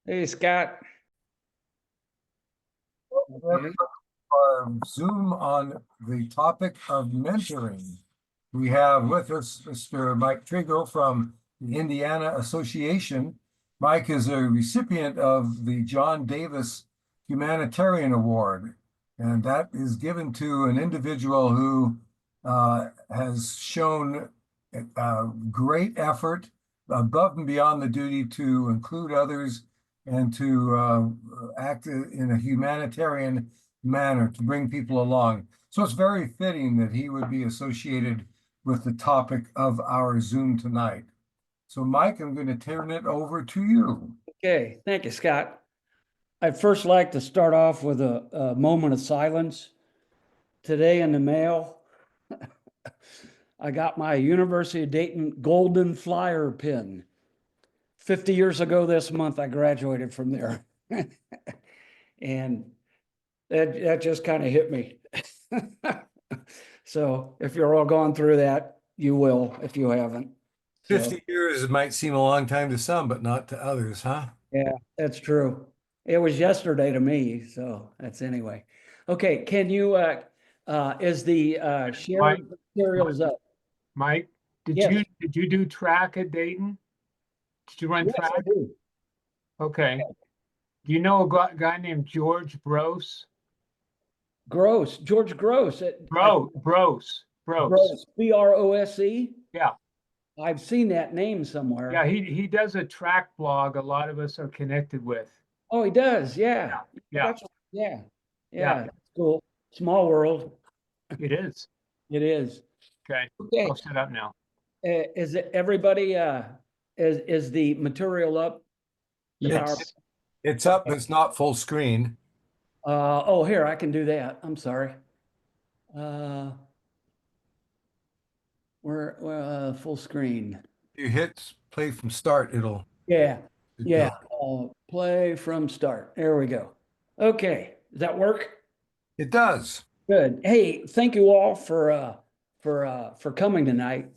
Hey, Scott. Okay. Our Zoom on the topic of mentoring. We have with us Mr. Mike Trego from the Indiana Association. Mike is a recipient of the John Davis Humanitarian Award, and that is given to an individual who has shown great effort above and beyond the duty to include others and to act in a humanitarian manner to bring people along. So it's very fitting that he would be associated with the topic of our Zoom tonight. So Mike, I'm going to turn it over to you. Okay. Thank you, Scott. I'd first like to start off with a moment of silence. Today in the mail, I got my University of Dayton Golden Flyer pin. 50 years ago this month, I graduated from there. And that just kind of hit me. So if you're all going through that, you will if you haven't. So, 50 years might seem a long time to some, but not to others, huh? yeah, that's true. It was yesterday to me, so that's anyway. Okay, can you is the Mike, shared materials up? Mike, did Yes, you do track at Dayton? Did you run yes, I track? do. Okay. Do you know a guy named George Bros? Gross, George Gross Bros. Gross, Brose. Yeah, I've seen that name yeah. somewhere. He does a track blog. A lot of us are connected with. Oh, he does. Yeah. Yeah, That's yeah. yeah. Yeah. Cool. Small world. It is. It is. Okay, Okay. I'll shut up now. Is it everybody is the material up? The It's up, but it's not full screen. Oh, here, I can do that. I'm sorry. We're full screen. If you hit play from start, it'll Yeah. Yeah. go. Play from start. There we go. Okay. Does that work? It does. Good. Hey, thank you all for coming tonight.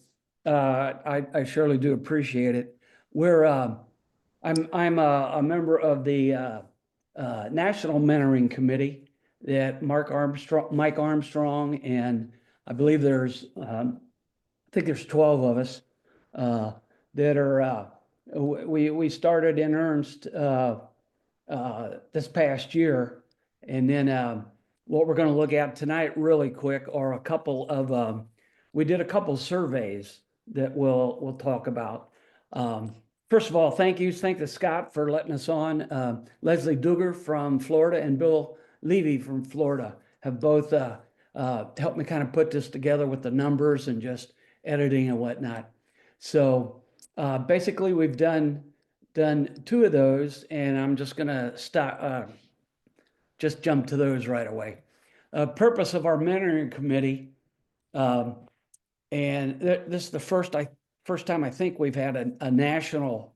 I surely do appreciate it. I'm a member of the National Mentoring Committee that Mike Armstrong, and I believe I think there's 12 of us that are. We started in earnest this past year, and then what we're going to look at tonight, really quick, are a couple of. We did a couple surveys that we'll talk about. First of all, thank to Scott for letting us on. Leslie Duger from Florida and Bill Levy from Florida have both helped me kind of put this together with the numbers and just editing and whatnot. So basically, we've done two of those, and I'm just going to just jump to those right away. Purpose of our mentoring committee, and this is the first time I think we've had a national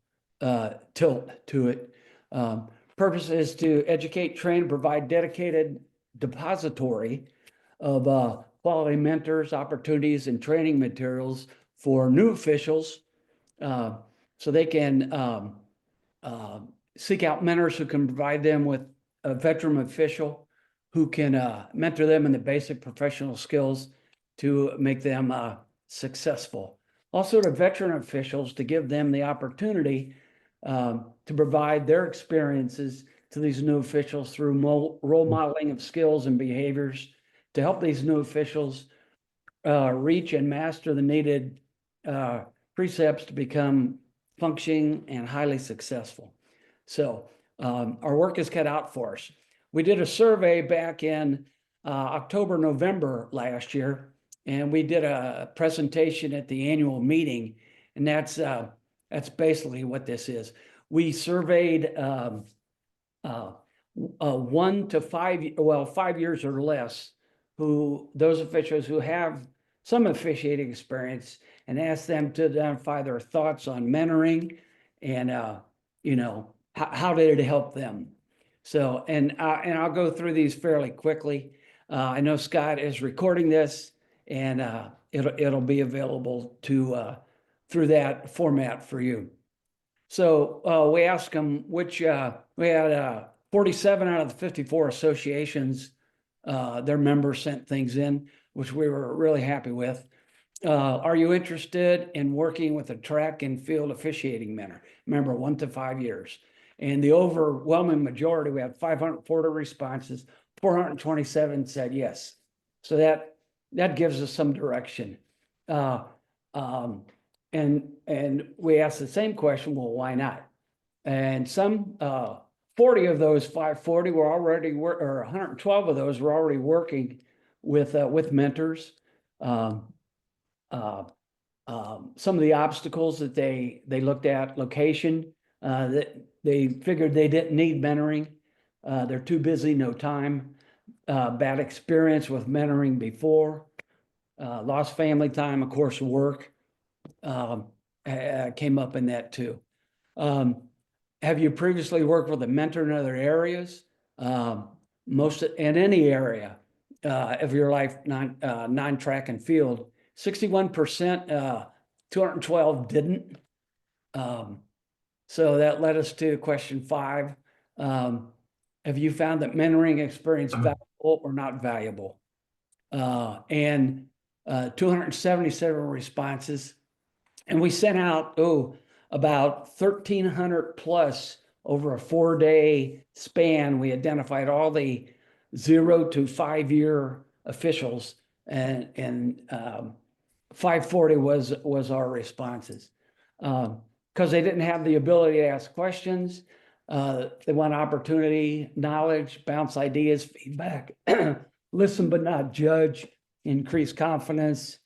tilt to it. Purpose is to educate, train, provide dedicated depository of quality mentors, opportunities, and training materials for new officials, so they can seek out mentors who can provide them with a veteran official who can mentor them in the basic professional skills to make them successful. Also to veteran officials to give them the opportunity to provide their experiences to these new officials through role modeling of skills and behaviors to help these new officials reach and master the needed precepts to become functioning and highly successful. So our work is cut out for us. We did a survey back in October, November last year, and we did a presentation at the annual meeting, and that's basically what this is. We surveyed 1 to 5, well, 5 years or less, those officials who have some officiating experience, and asked them to identify their thoughts on mentoring and how did it help them. So and I'll go through these fairly quickly. I know Scott is recording this, and it'll be available to through that format for you. So we asked them which, we had 47 out of the 54 associations, their members sent things in, which we were really happy with. Are you interested in working with a track and field officiating mentor? Remember, 1 to 5 years. And the overwhelming majority, we had 540 responses, 427 said yes. So that gives us some direction. And we asked the same question, well, why not? And some 40 of those 540 were already or 112 of those were already working with mentors. Some of the obstacles that they looked at: location, that they figured they didn't need mentoring. They're too busy, no time. Bad experience with mentoring before. Lost family time, of course, work came up in that too. Have you previously worked with a mentor in other areas? Most in any area of your life, non-track and field. 61%, 212 didn't. So that led us to question 5. Have you found that mentoring experience valuable or not valuable? And 277 responses. And we sent out, about 1,300 plus over a 4-day span. We identified all the 0 to 5 year officials, and 540 was our responses. Because they didn't have the ability to ask questions. They want opportunity, knowledge, bounce ideas, feedback, listen but not judge, increase confidence.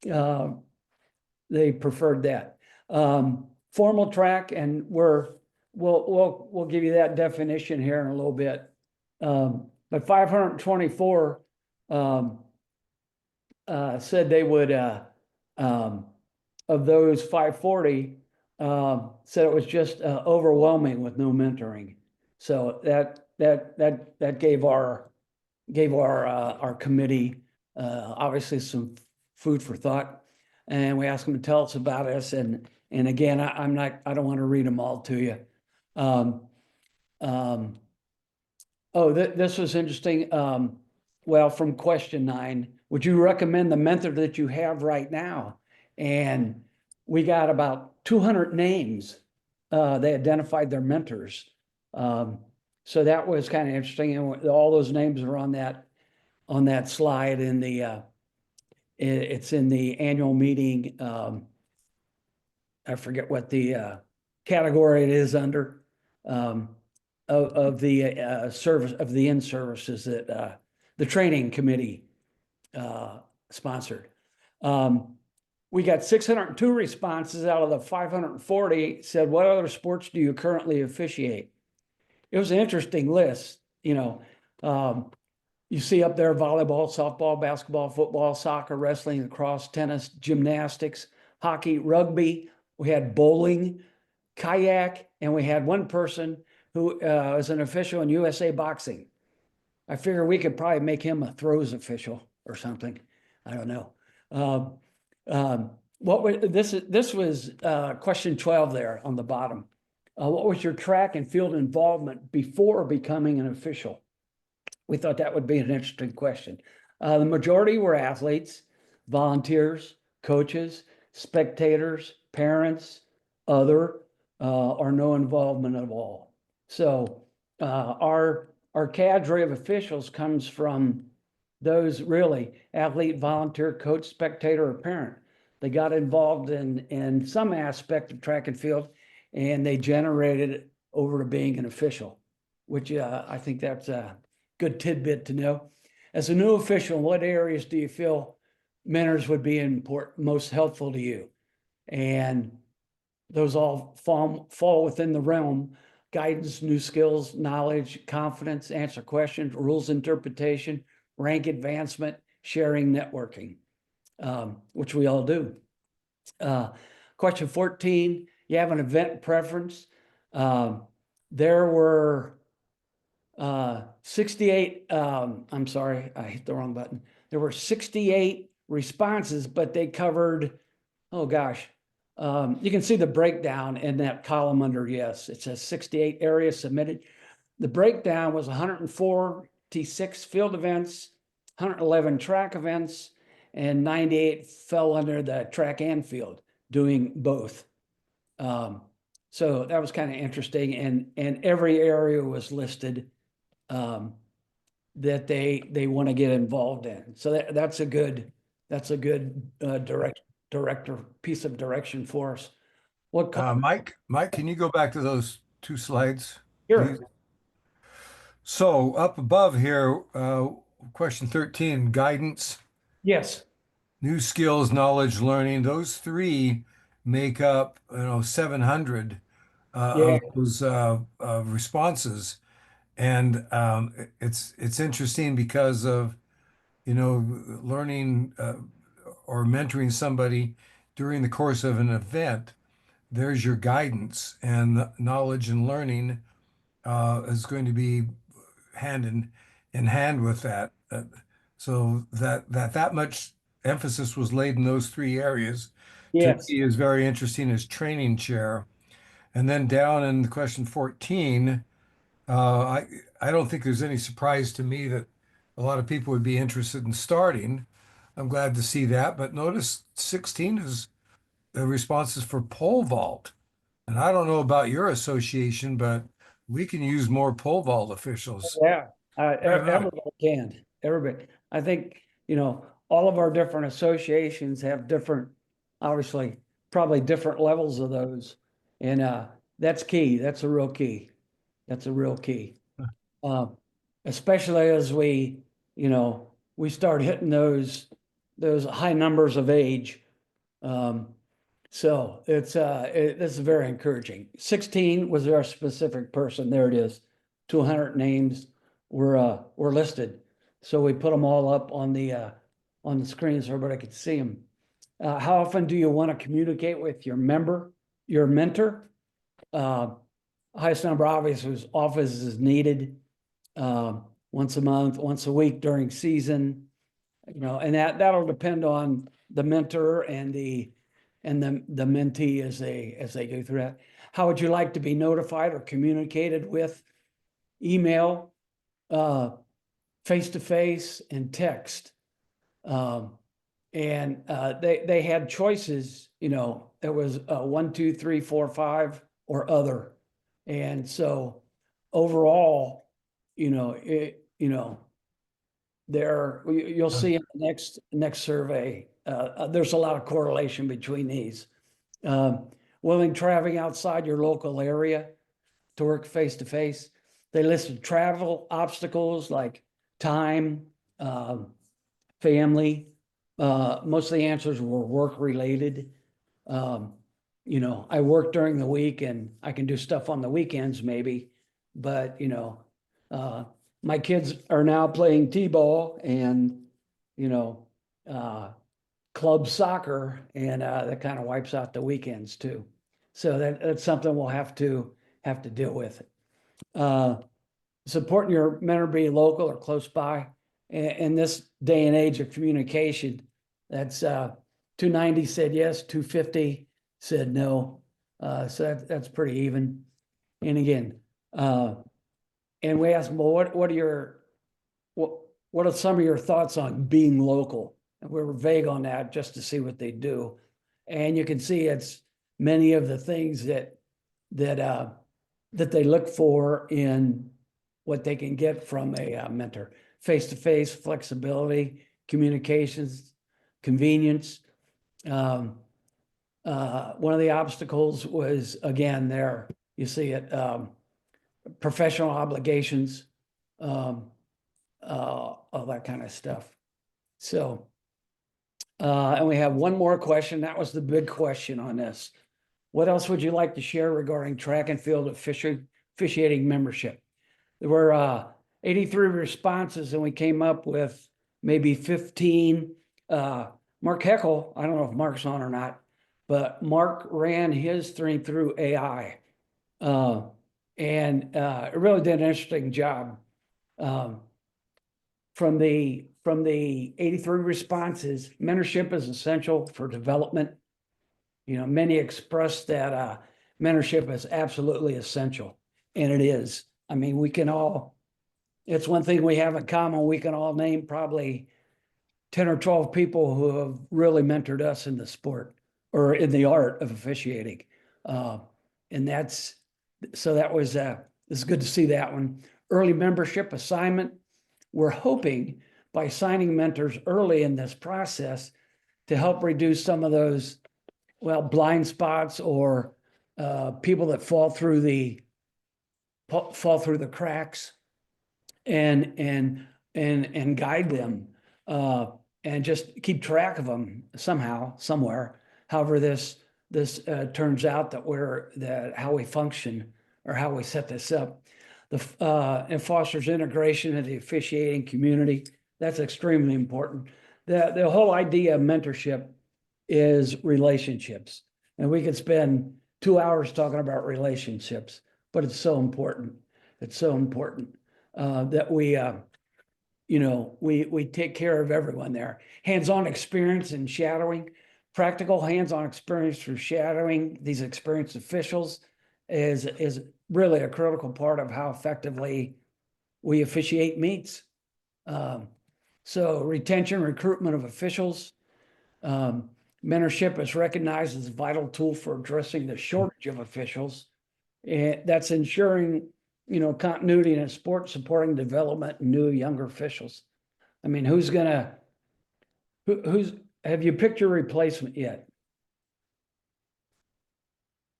They preferred that. Formal track, and we'll give you that definition here in a little bit. But 524 said they would, of those 540, said it was just overwhelming with no mentoring. So that gave our committee obviously some food for thought, and we asked them to tell us about us. And again, I don't want to read them all to you. This was interesting. Well, from question 9, would you recommend the mentor that you have right now? And we got about 200 names. They identified their mentors. So that was kind of interesting. And all those names are on that slide in the, it's in the annual meeting. I forget what the category it is under, of the service, of the in-services that the training committee sponsored. We got 602 responses out of the 540 said, what other sports do you currently officiate? It was an interesting list. You see up there volleyball, softball, basketball, football, soccer, wrestling, lacrosse, tennis, gymnastics, hockey, rugby. We had bowling, kayak, and we had one person who is an official in USA boxing. I figure we could probably make him a throws official or something. I don't know. This was question 12 there on the bottom. What was your track and field involvement before becoming an official? We thought that would be an interesting question. The majority were athletes, volunteers, coaches, spectators, parents, other, or no involvement at all. So our cadre of officials comes from those really: athlete, volunteer, coach, spectator, or parent. They got involved in some aspect of track and field, and they generated over to being an official, which I think that's a good tidbit to know. As a new official, what areas do you feel mentors would be most helpful to you? And those all fall within the realm: guidance, new skills, knowledge, confidence, answer questions, rules interpretation, rank advancement, sharing, networking, which we all do. Question 14, you have an event preference. There were 68, I'm sorry, I hit the wrong button. There were 68 responses, but they covered, You can see the breakdown in that column under yes. It says 68 areas submitted. The breakdown was 146 field events, 111 track events, and 98 fell under the track and field, doing both. So that was kind of interesting, and every area was listed that they want to get involved in. So that's a good director piece of direction for us. What Mike, can you go back to those two slides, please? Sure. So up above here, question 13, guidance, Yes. new skills, knowledge, learning. Those three make up, 700 Yeah. of those responses. And it's interesting because of, learning or mentoring somebody during the course of an event. There's your guidance, and knowledge and learning is going to be hand in hand with that. So that much emphasis was laid in those three areas. To Yes. me is very interesting as training chair. And then down in the question 14, I don't think there's any surprise to me that a lot of people would be interested in starting. I'm glad to see that. But notice 16 is the responses for pole vault. And I don't know about your association, but we can use more pole vault officials. Yeah. Very much. Everybody can. Everybody. I think, all of our different associations have different, obviously, probably different levels of those. And that's key. That's a real key. That's a real key. Uh, Especially as we start hitting those high numbers of age. So this is very encouraging. 16 was our specific person. There it is. 200 names were listed. So we put them all up on the screen so everybody could see them. How often do you want to communicate with your mentor? Highest number obviously was office is needed. Once a month, once a week during season, and that'll depend on the mentor and the mentee as they go through that. How would you like to be notified or communicated with? Email, face to face, and text. And they had choices. It was 1, 2, 3, 4, 5, or other. And so overall, you'll see in the next survey, there's a lot of correlation between these. Willing traveling outside your local area to work face to face. They listed travel obstacles like time, family. Most of the answers were work related. I work during the week and I can do stuff on the weekends maybe, but my kids are now playing t-ball and club soccer, and that kind of wipes out the weekends too. So that's something we'll have to deal with. Supporting your mentor be local or close by. In this day and age of communication, that's 290 said yes, 250 said no. So that's pretty even. And again, and we asked them, well, what are some of your thoughts on being local? And we were vague on that just to see what they do. And you can see it's many of the things that they look for in what they can get from a mentor: face-to-face, flexibility, communications, convenience. One of the obstacles was, again, there you see it, professional obligations, all that kind of stuff. So, and we have one more question. That was the big question on this. What else would you like to share regarding track and field officiating membership? There were 83 responses, and we came up with maybe 15. Mark Heckel, I don't know if Mark's on or not, but Mark ran his thing through AI. And it really did an interesting job. From the 83 responses, mentorship is essential for development. You know, many expressed that mentorship is absolutely essential, and it is. I mean, it's one thing we have in common. We can all name probably 10 or 12 people who have really mentored us in the sport or in the art of officiating. Uh, and it's good to see that one. Early membership assignment. We're hoping by signing mentors early in this process to help reduce some of those, blind spots or people that fall through the cracks and guide them and just keep track of them somehow, somewhere. However, this turns out that how we function or how we set this up. And fosters integration of the officiating community. That's extremely important. The whole idea of mentorship is relationships, and we could spend 2 hours talking about relationships, but it's so important. It's so important that we take care of everyone there. Hands-on experience in shadowing, practical hands-on experience through shadowing these experienced officials is really a critical part of how effectively we officiate meets. So retention, recruitment of officials. Mentorship is recognized as a vital tool for addressing the shortage of officials. And that's ensuring, continuity in sport, supporting development and new younger officials. I mean, have you picked your replacement yet?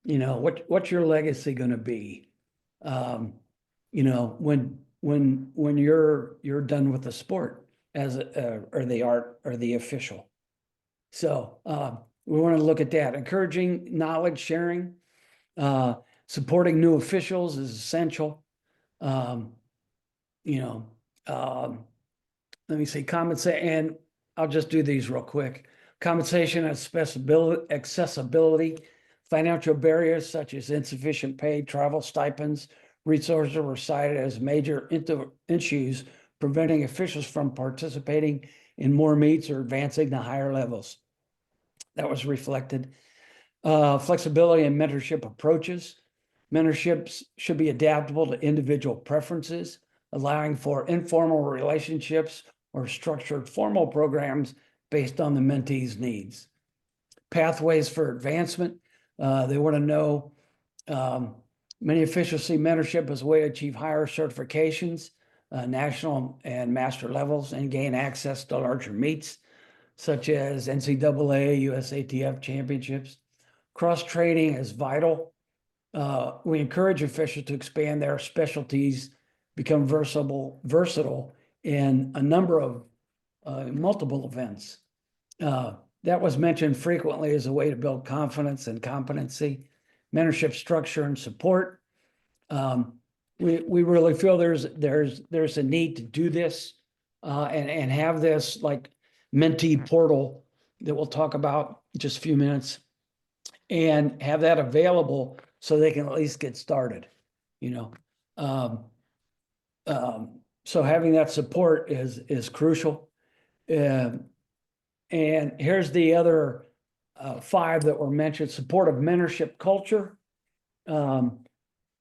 What's your legacy going to be? When you're done with the sport or the art or the official. So we want to look at that. Encouraging knowledge sharing, supporting new officials is essential. Let me see, and I'll just do these real quick. Compensation and accessibility, financial barriers such as insufficient pay, travel stipends, resources were cited as major issues preventing officials from participating in more meets or advancing to higher levels. That was reflected. Flexibility and mentorship approaches. Mentorships should be adaptable to individual preferences, allowing for informal relationships or structured formal programs based on the mentee's needs. Pathways for advancement. They want to know many officials see mentorship as a way to achieve higher certifications, national and master levels, and gain access to larger meets, such as NCAA, USATF championships. Cross-training is vital. We encourage officials to expand their specialties, become versatile in a number of multiple events. That was mentioned frequently as a way to build confidence and competency. Mentorship structure and support. We really feel there's a need to do this and have this like mentee portal that we'll talk about in just a few minutes, and have that available so they can at least get started. So having that support is crucial. And here's the other 5 that were mentioned: supportive mentorship culture.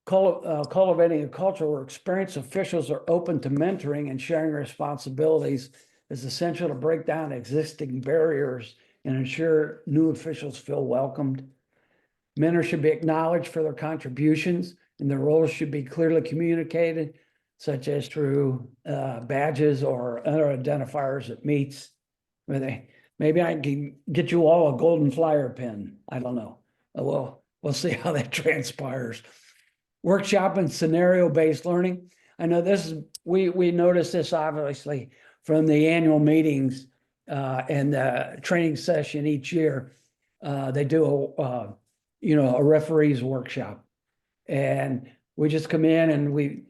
Cultivating a culture where experienced officials are open to mentoring and sharing responsibilities is essential to break down existing barriers and ensure new officials feel welcomed. Mentors should be acknowledged for their contributions, and their roles should be clearly communicated, such as through badges or other identifiers at meets. Maybe I can get you all a golden flyer pin. I don't know. We'll see how that transpires. Workshop and scenario-based learning. I know we noticed this obviously from the annual meetings and the training session each year. They do a referees workshop, and we just come in and we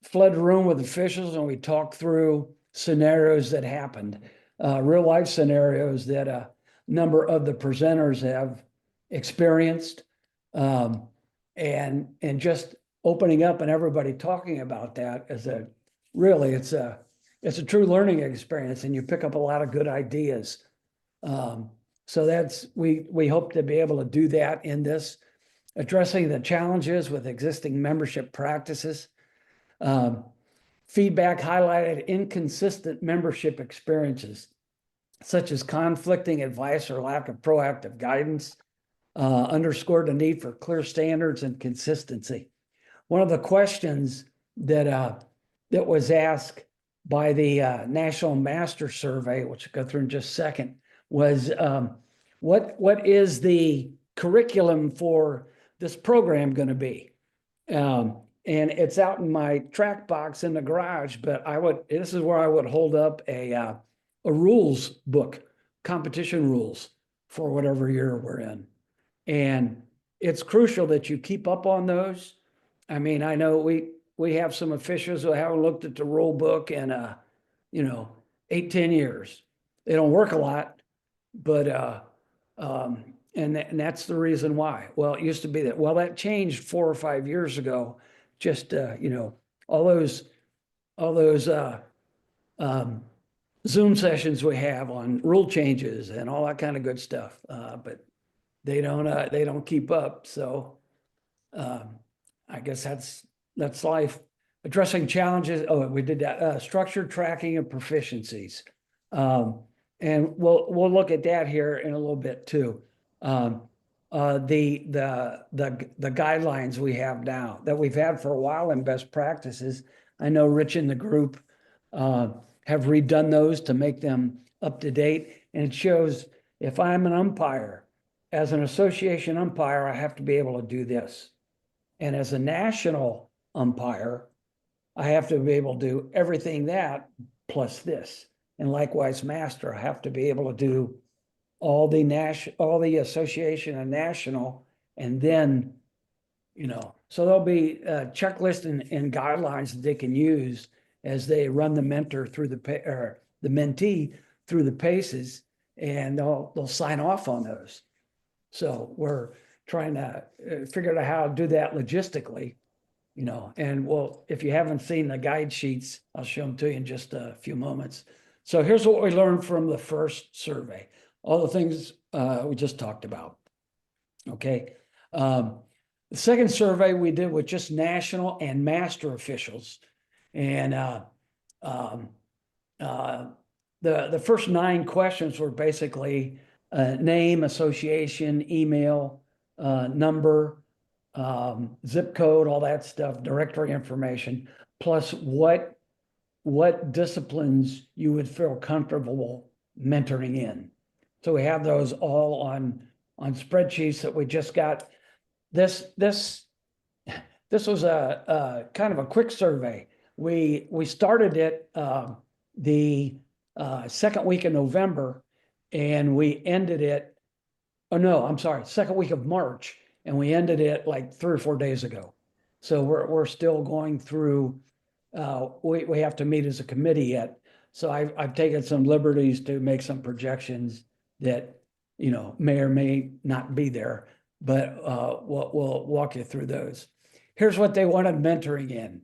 flood the room with officials and we talk through scenarios that happened, real life scenarios that a number of the presenters have experienced, and just opening up and everybody talking about that is it's a true learning experience, and you pick up a lot of good ideas. So we hope to be able to do that in this, addressing the challenges with existing membership practices. Feedback highlighted inconsistent membership experiences, such as conflicting advice or lack of proactive guidance, underscored the need for clear standards and consistency. One of the questions that was asked by the National Master Survey, which I'll go through in just a second, was what is the curriculum for this program going to be? And it's out in my track box in the garage, but this is where I would hold up a rules book, competition rules for whatever year we're in. And it's crucial that you keep up on those. I mean, I know we have some officials who haven't looked at the rule book in 8-10 years. They don't work a lot, but and that's the reason why. Well, it used to be that. Well, that changed 4 or 5 years ago. Just all those Zoom sessions we have on rule changes and all that kind of good stuff, but they don't keep up. So I guess that's life. Addressing challenges. Oh, we did that. Structured tracking of proficiencies, and we'll look at that here in a little bit too. The guidelines we have now that we've had for a while in best practices. I know Rich and the group have redone those to make them up to date, and it shows if I'm an umpire, as an association umpire, I have to be able to do this, and as a national umpire, I have to be able to do everything that plus this, and likewise master, I have to be able to do all the association and national, and then, so there'll be a checklist and guidelines that they can use as they run the mentor through the mentee through the paces, and they'll sign off on those. So we're trying to figure out how to do that logistically, and if you haven't seen the guide sheets, I'll show them to you in just a few moments. So here's what we learned from the first survey. All the things we just talked about. Okay. The second survey we did with just national and master officials. And the first 9 questions were basically name, association, email, number, zip code, all that stuff, directory information, plus what disciplines you would feel comfortable mentoring in. So we have those all on spreadsheets that we just got. This was a kind of a quick survey. We started it the second week of November, and we ended it. Oh no, I'm sorry, second week of March, and we ended it like 3 or 4 days ago. So we're still going through. We have to meet as a committee yet. So I've taken some liberties to make some projections that may or may not be there, but we'll walk you through those. Here's what they wanted mentoring in,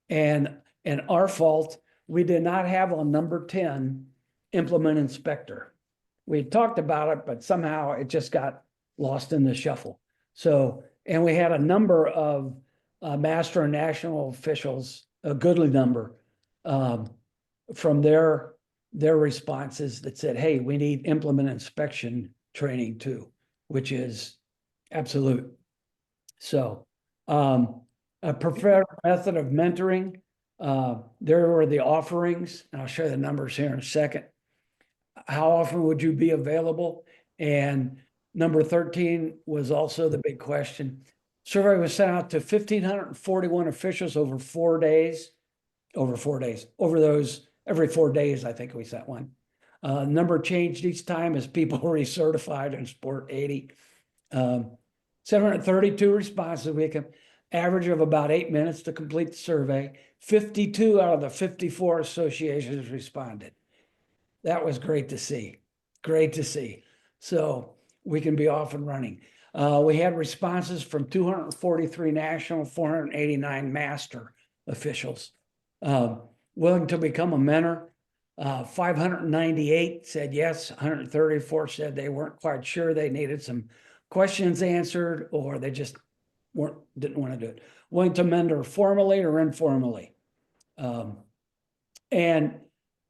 and our fault, we did not have on number 10 implement inspector. We had talked about it, but somehow it just got lost in the shuffle. So, and we had a number of master and national officials, a goodly number, from their responses that said, hey, we need implement inspection training too, which is absolute. So a preferred method of mentoring, there were the offerings, and I'll show you the numbers here in a second. How often would you be available? And number 13 was also the big question. Survey was sent out to 1,541 officials over 4 days. Over those, every 4 days, I think we sent one. Number changed each time as people were recertified in Sport 80. 732 responses. We had average of about 8 minutes to complete the survey. 52 out of the 54 associations responded. That was great to see. Great to see. So we can be off and running. We had responses from 243 national, 489 master officials. Willing to become a mentor. 598 said yes, 134 said they weren't quite sure, they needed some questions answered, or they just didn't want to do it. Willing to mentor formally or informally. And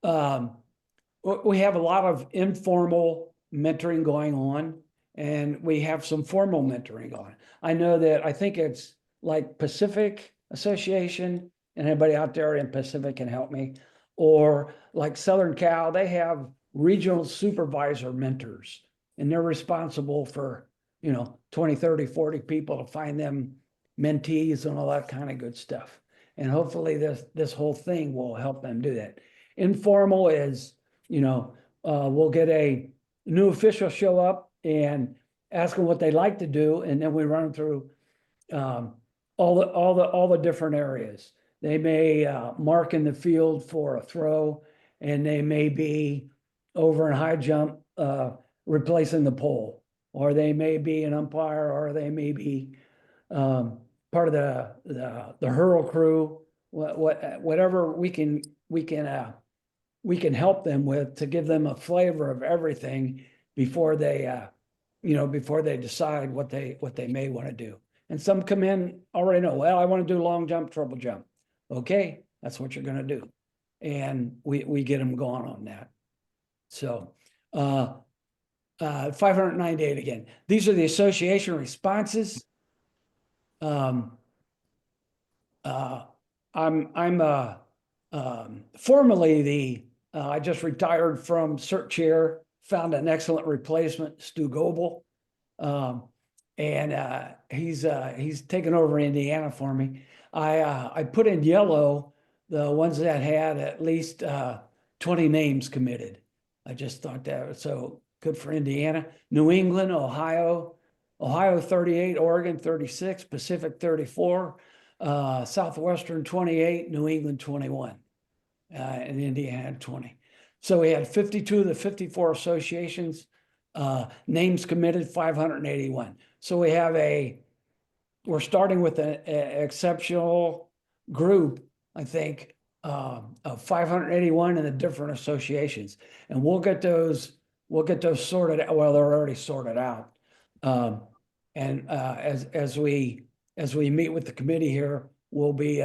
we have a lot of informal mentoring going on, and we have some formal mentoring on. I know that I think it's like Pacific Association, and anybody out there in Pacific can help me, or like Southern Cal, they have regional supervisor mentors, and they're responsible for, 20, 30, 40 people to find them mentees and all that kind of good stuff. And hopefully this whole thing will help them do that. Informal is, we'll get a new official show up and ask them what they like to do, and then we run through all the different areas. They may mark in the field for a throw, and they may be over in high jump replacing the pole, or they may be an umpire, or they may be part of the hurl crew. Whatever we can help them with to give them a flavor of everything before they decide what they may want to do. And some come in already know, well, I want to do long jump, triple jump. Okay, that's what you're going to do. And we get them going on that. So 598 again. These are the association responses. I'm formerly I just retired from CERT chair, found an excellent replacement, Stu Goebel. And he's taken over Indiana for me. I put in yellow the ones that had at least 20 names committed. I just thought that was so good for Indiana. New England, Ohio 38, Oregon 36, Pacific 34, Southwestern 28, New England 21, and Indiana had 20. So we had 52 of the 54 associations, names committed 581. So we're starting with an exceptional group, I think, of 581 in the different associations. And we'll get those sorted out. Well, they're already sorted out. And as we meet with the committee here, we'll be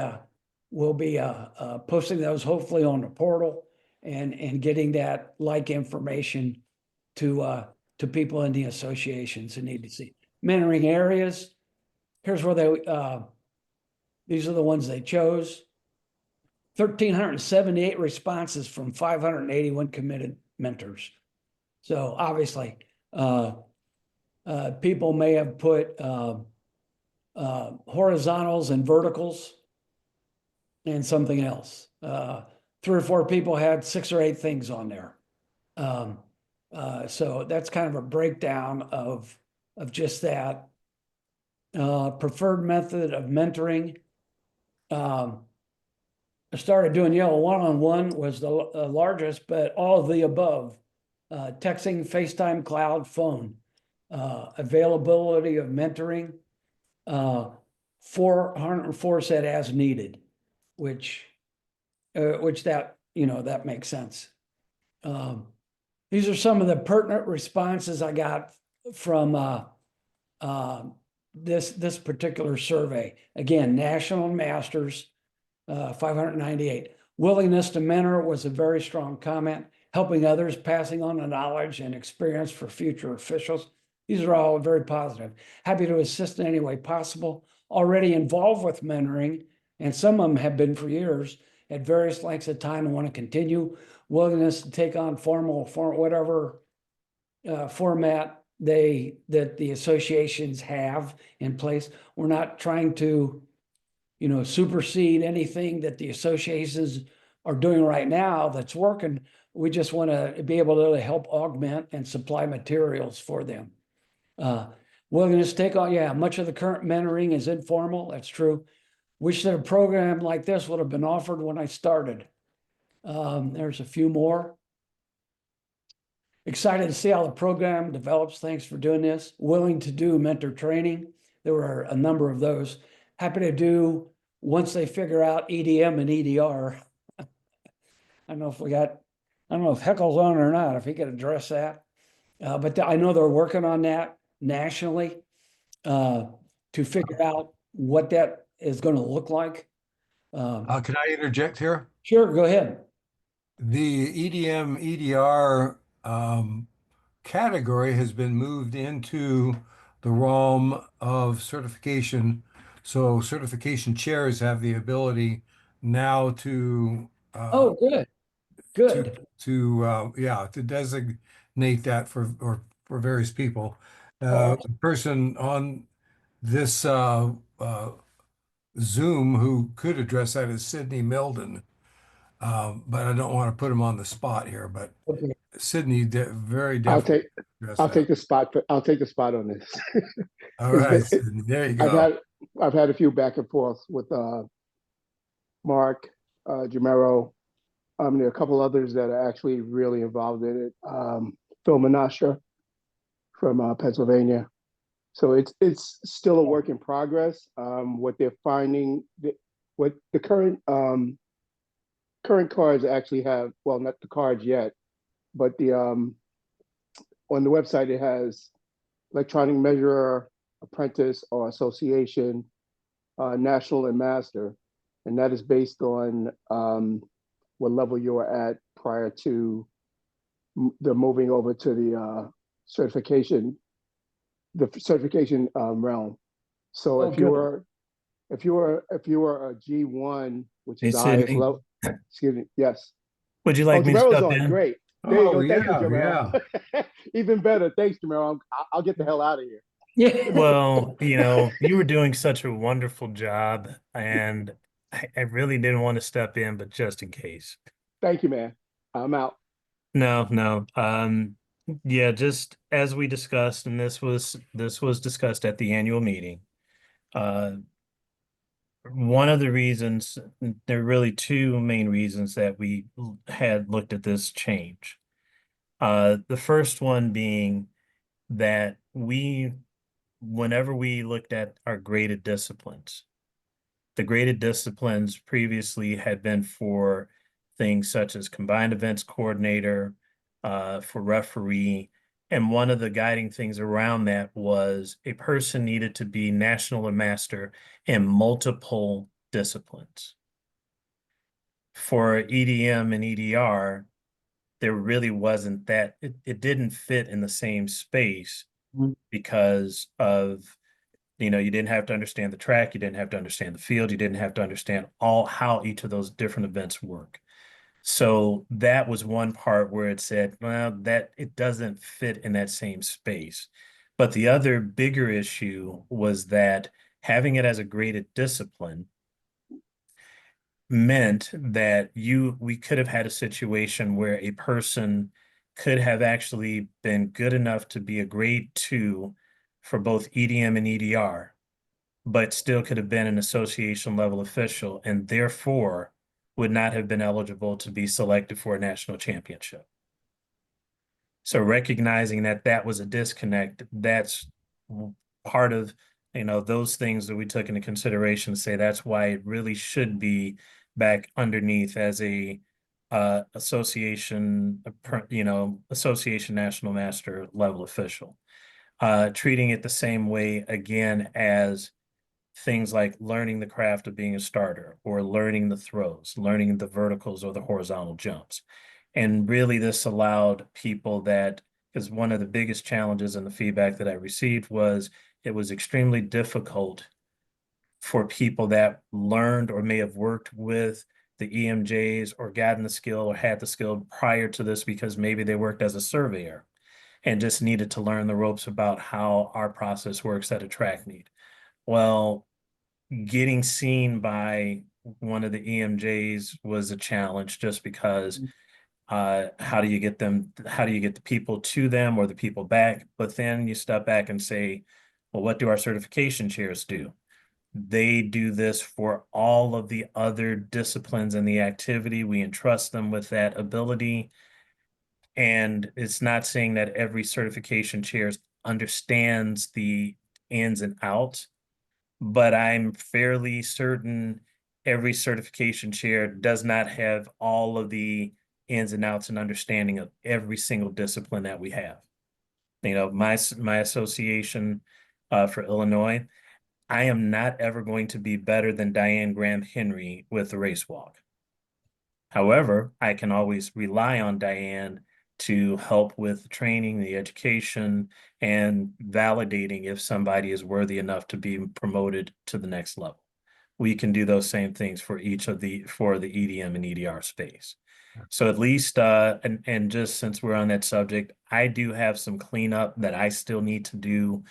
posting those hopefully on the portal and getting that information to people in the associations who need to see. Mentoring areas, here's where these are the ones they chose. 1,378 responses from 581 committed mentors. So obviously, people may have put horizontals and verticals and something else. 3 or 4 people had 6 or 8 things on there. So that's kind of a breakdown of just that. Preferred method of mentoring. I started doing yellow one-on-one was the largest, but all of the above, texting, FaceTime, cloud, phone, availability of mentoring, 404 said as needed, which that makes sense. These are some of the pertinent responses I got from this particular survey. Again, national masters, 598. Willingness to mentor was a very strong comment. Helping others, passing on the knowledge and experience for future officials. These are all very positive. Happy to assist in any way possible. Already involved with mentoring, and some of them have been for years at various lengths of time and want to continue. Willingness to take on whatever format that the associations have in place. We're not trying to, supersede anything that the associations are doing right now that's working. We just want to be able to help augment and supply materials for them. Willingness to take on, much of the current mentoring is informal. That's true. Wish that a program like this would have been offered when I started. There's a few more. Excited to see how the program develops. Thanks for doing this. Willing to do mentor training. There were a number of those. Happy to do once they figure out EDM and EDR. I don't know if we got I don't know if Heckle's on or not, if he could address that. But I know they're working on that nationally to figure out what that is going to look like. Can I interject here? Sure, go ahead. The EDM, EDR category has been moved into the realm of certification. So certification chairs have the ability now to Oh, good, good. to designate that for various people. Oh, The person on this Zoom who could address that is Sydney Milden. But I don't want to put him on the spot here, but okay. Sydney very I'll definitely take address I'll that. take the spot. I'll take the spot on this. All It's right, been, Sydney, there you I've go. had a few back and forth with Mark, Jamero. There are a couple others that are actually really involved in it. Phil Menasha from Pennsylvania. So it's still a work in progress. What they're finding, what the current cards actually have, well, not the cards yet, but the on the website it has electronic measurer, apprentice, or association, national and master, and that is based on what level you were at prior to the moving over to certification, the certification realm. So Oh, good. if you were a G1, which Hey, is the highest Sydney, level, excuse me, yes. would you Oh, like me to Jamero's step on. in? Great. There you Oh, go. Thank you, yeah, Jamero. yeah. Even better. Thanks, Jamero. I'll get the hell out of here. Yeah. Well, you were doing such a wonderful job, and I really didn't want to step in, but just in case. Thank you, man. I'm out. No, no. Yeah, just as we discussed, and this was discussed at the annual meeting. Uh, one of the reasons, there are really two main reasons that we had looked at this change. The first one being that whenever we looked at our graded disciplines, the graded disciplines previously had been for things such as combined events coordinator, for referee. And one of the guiding things around that was a person needed to be national and master in multiple disciplines. For EDM and EDR, there really wasn't that, it didn't fit in the same space Mhm. because of, you didn't have to understand the track, you didn't have to understand the field, you didn't have to understand how each of those different events work. So that was one part where it said, well, that it doesn't fit in that same space. But the other bigger issue was that having it as a graded discipline meant that we could have had a situation where a person could have actually been good enough to be a grade 2 for both EDM and EDR, but still could have been an association level official and therefore would not have been eligible to be selected for a national championship. So recognizing that that was a disconnect, that's part of, those things that we took into consideration to say that's why it really should be back underneath as a association, association national master level official. Treating it the same way again as things like learning the craft of being a starter or learning the throws, learning the verticals or the horizontal jumps. And really this allowed people that, because one of the biggest challenges in the feedback that I received was it was extremely difficult for people that learned or may have worked with the EMJs or gotten the skill or had the skill prior to this because maybe they worked as a surveyor and just needed to learn the ropes about how our process works at a track meet. Well, getting seen by one of the EMJs was a challenge just because how do you get the people to them or the people back? But then you step back and say, well, what do our certification chairs do? They do this for all of the other disciplines in the activity. We entrust them with that ability. And it's not saying that every certification chair understands the ins and outs, but I'm fairly certain every certification chair does not have all of the ins and outs and understanding of every single discipline that we have. You know, my association for Illinois, I am not ever going to be better than Diane Graham Henry with the race walk. However, I can always rely on Diane to help with training, the education, and validating if somebody is worthy enough to be promoted to the next level. We can do those same things for each of the EDM and EDR space. So at least, and just since we're on that subject, I do have some cleanup that I still need to do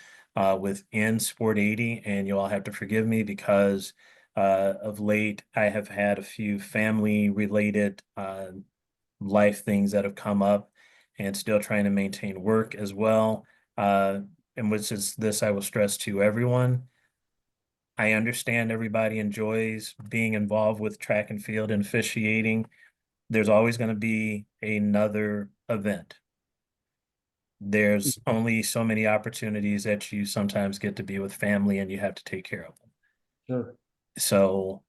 within Sport 80, and you all have to forgive me because of late I have had a few family related life things that have come up, and still trying to maintain work as well. And which is this, I will stress to everyone. I understand everybody enjoys being involved with track and field and officiating. There's always going to be another event. There's only so many opportunities that you sometimes get to be with family, and you have to take care of them. Sure. So,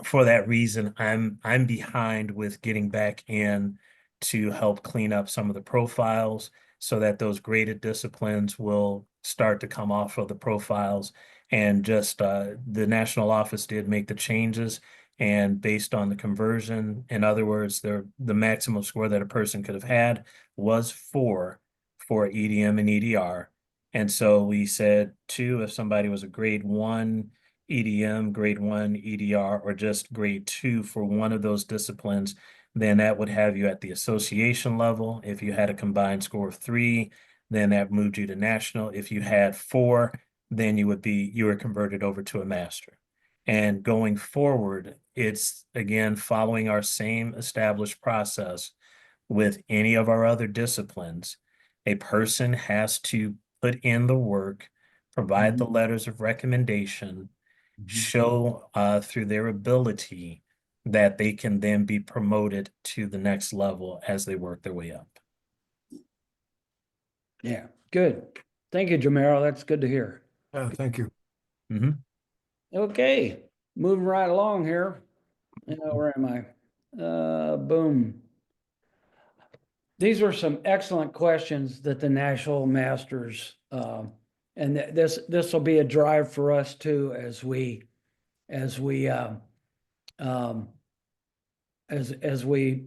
for that reason, I'm behind with getting back in to help clean up some of the profiles so that those graded disciplines will start to come off of the profiles. And just the national office did make the changes, and based on the conversion, in other words, the maximum score that a person could have had was 4 for EDM and EDR. And so we said 2 if somebody was a grade 1 EDM, grade 1 EDR, or just grade 2 for one of those disciplines, then that would have you at the association level. If you had a combined score of 3, then that moved you to national. If you had 4, then you were converted over to a master. And going forward, it's again following our same established process with any of our other disciplines. A person has to put in the work, provide the letters of recommendation, show through their ability that they can then be promoted to the next level as they work their way up. Yeah, good. Thank you, Jamero. That's good to hear. Thank you. Mhm. Okay, moving right along here. Where am I? Boom. These were some excellent questions that the National Masters, and this will be a drive for us too as we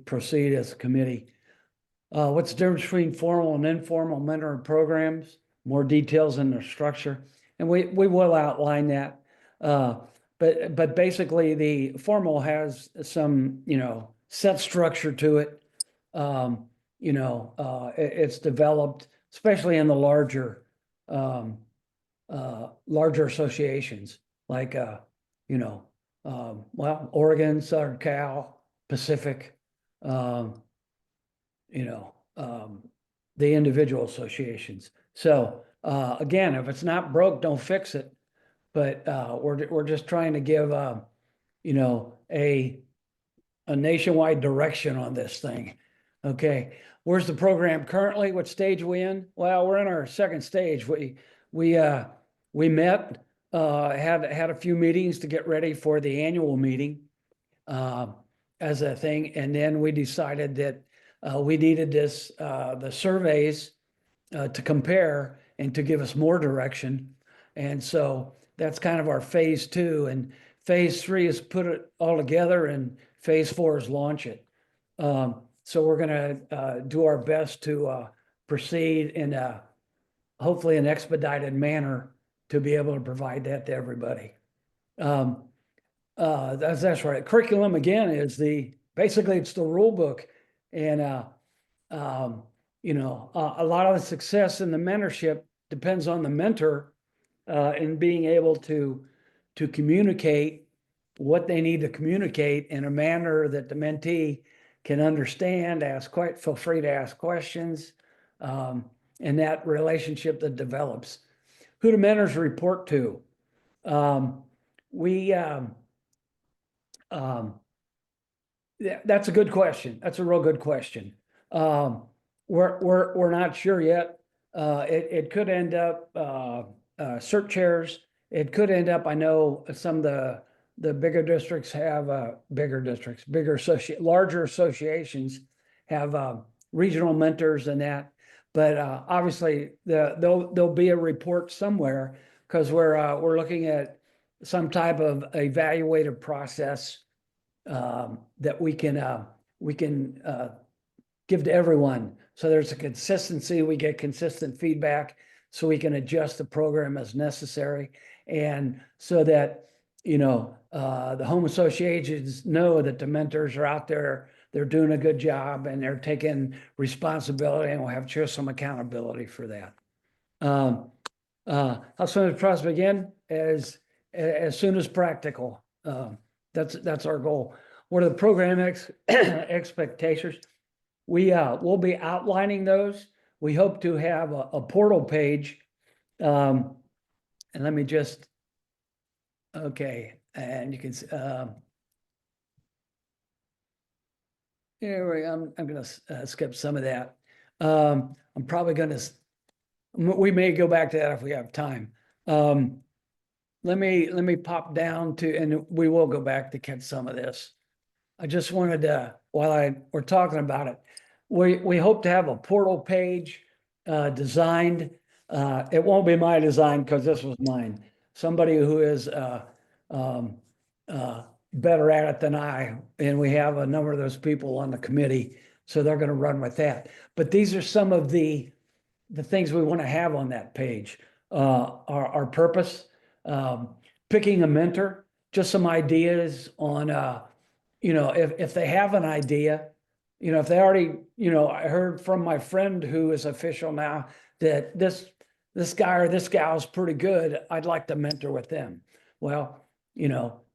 proceed as a committee. What's the difference between formal and informal mentoring programs? More details in their structure, and we will outline that. But basically, the formal has some set structure to it. It's developed, especially in the larger associations like Oregon, Southern Cal, Pacific, the individual associations. So again, if it's not broke, don't fix it. But we're just trying to give a nationwide direction on this thing. Okay, where's the program currently? What stage are we in? Well, we're in our second stage. We met, had a few meetings to get ready for the annual meeting as a thing, and then we decided that we needed the surveys to compare and to give us more direction. And so that's kind of our phase 2, and phase 3 is put it all together, and phase 4 is launch it. So we're going to do our best to proceed in hopefully an expedited manner to be able to provide that to everybody. That's right. Curriculum again is basically it's the rule book, and a lot of the success in the mentorship depends on the mentor in being able to communicate what they need to communicate in a manner that the mentee can understand, feel free to ask questions, and that relationship that develops. Who do mentors report to? That's a good question. That's a real good question. We're not sure yet. It could end up cert chairs. It could end up, I know some of the the bigger districts have, larger associations have, regional mentors and that. But, obviously, there'll be a report somewhere, because we're looking at some type of evaluative process, that we can give to everyone. So there's a consistency, we get consistent feedback, so we can adjust the program as necessary. And so that, the home associations know that the mentors are out there, they're doing a good job, and they're taking responsibility, and we'll have some accountability for that. How soon as process begin? As soon as practical. That's our goal. What are the program expectations? We'll be outlining those. We hope to have a portal page. And let me just, okay, and you can, here I'm gonna skip some of that. I'm probably gonna, we may go back to that if we have time. Let me pop down to, and we will go back to catch some of this. I just wanted to, while we're talking about it, we hope to have a portal page designed. It won't be my design, because this was mine. Somebody who is better at it than I, and we have a number of those people on the committee, so they're going to run with that. But these are some of the things we want to have on that page. Our purpose, picking a mentor, just some ideas on, if they have an idea, if they already, I heard from my friend who is official now that this guy or this gal is pretty good, I'd like to mentor with them. Well,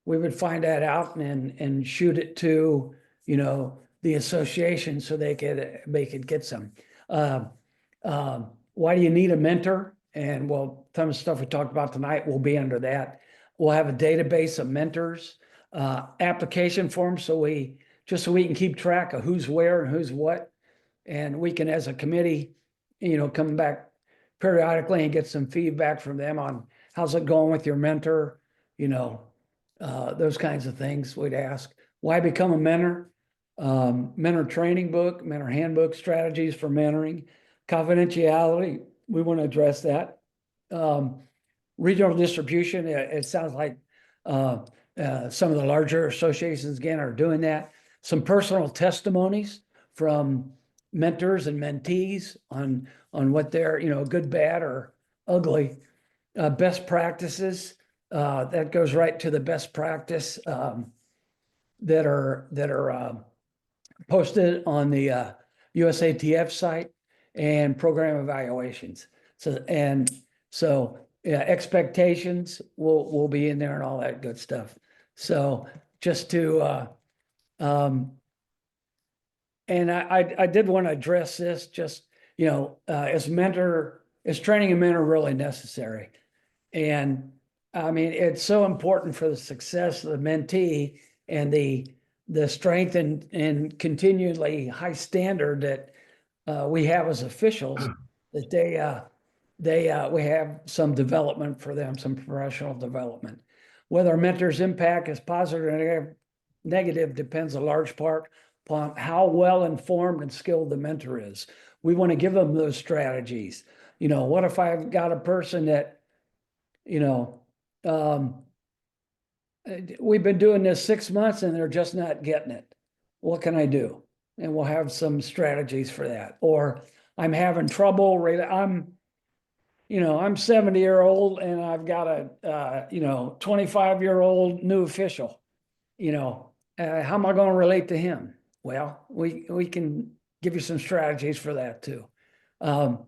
we would find that out and shoot it to, the association, so they could get some. Why do you need a mentor? And well, some of the stuff we talked about tonight will be under that. We'll have a database of mentors, application forms, so we can keep track of who's where and who's what. And we can, as a committee, come back periodically and get some feedback from them on how's it going with your mentor, those kinds of things we'd ask. Why become a mentor? Mentor training book, mentor handbook, strategies for mentoring, confidentiality. We want to address that. Regional distribution. It sounds like some of the larger associations again are doing that. Some personal testimonies from mentors and mentees on what they're, good, bad, or ugly. Best practices. That goes right to the best practice that are posted on the USATF site, and program evaluations. So yeah, expectations will be in there and all that good stuff. So just to and I did want to address this, just, is training a mentor really necessary? And I mean, it's so important for the success of the mentee and the strength and continually high standard that we have as officials, that we have some development for them, some professional development. Whether a mentor's impact is positive or negative depends a large part upon how well informed and skilled the mentor is. We want to give them those strategies. What if I've got a person that, we've been doing this 6 months and they're just not getting it. What can I do? And we'll have some strategies for that. Or I'm having trouble, I'm 70-year-old and I've got a 25-year-old new official. How am I going to relate to him? Well, we can give you some strategies for that too. And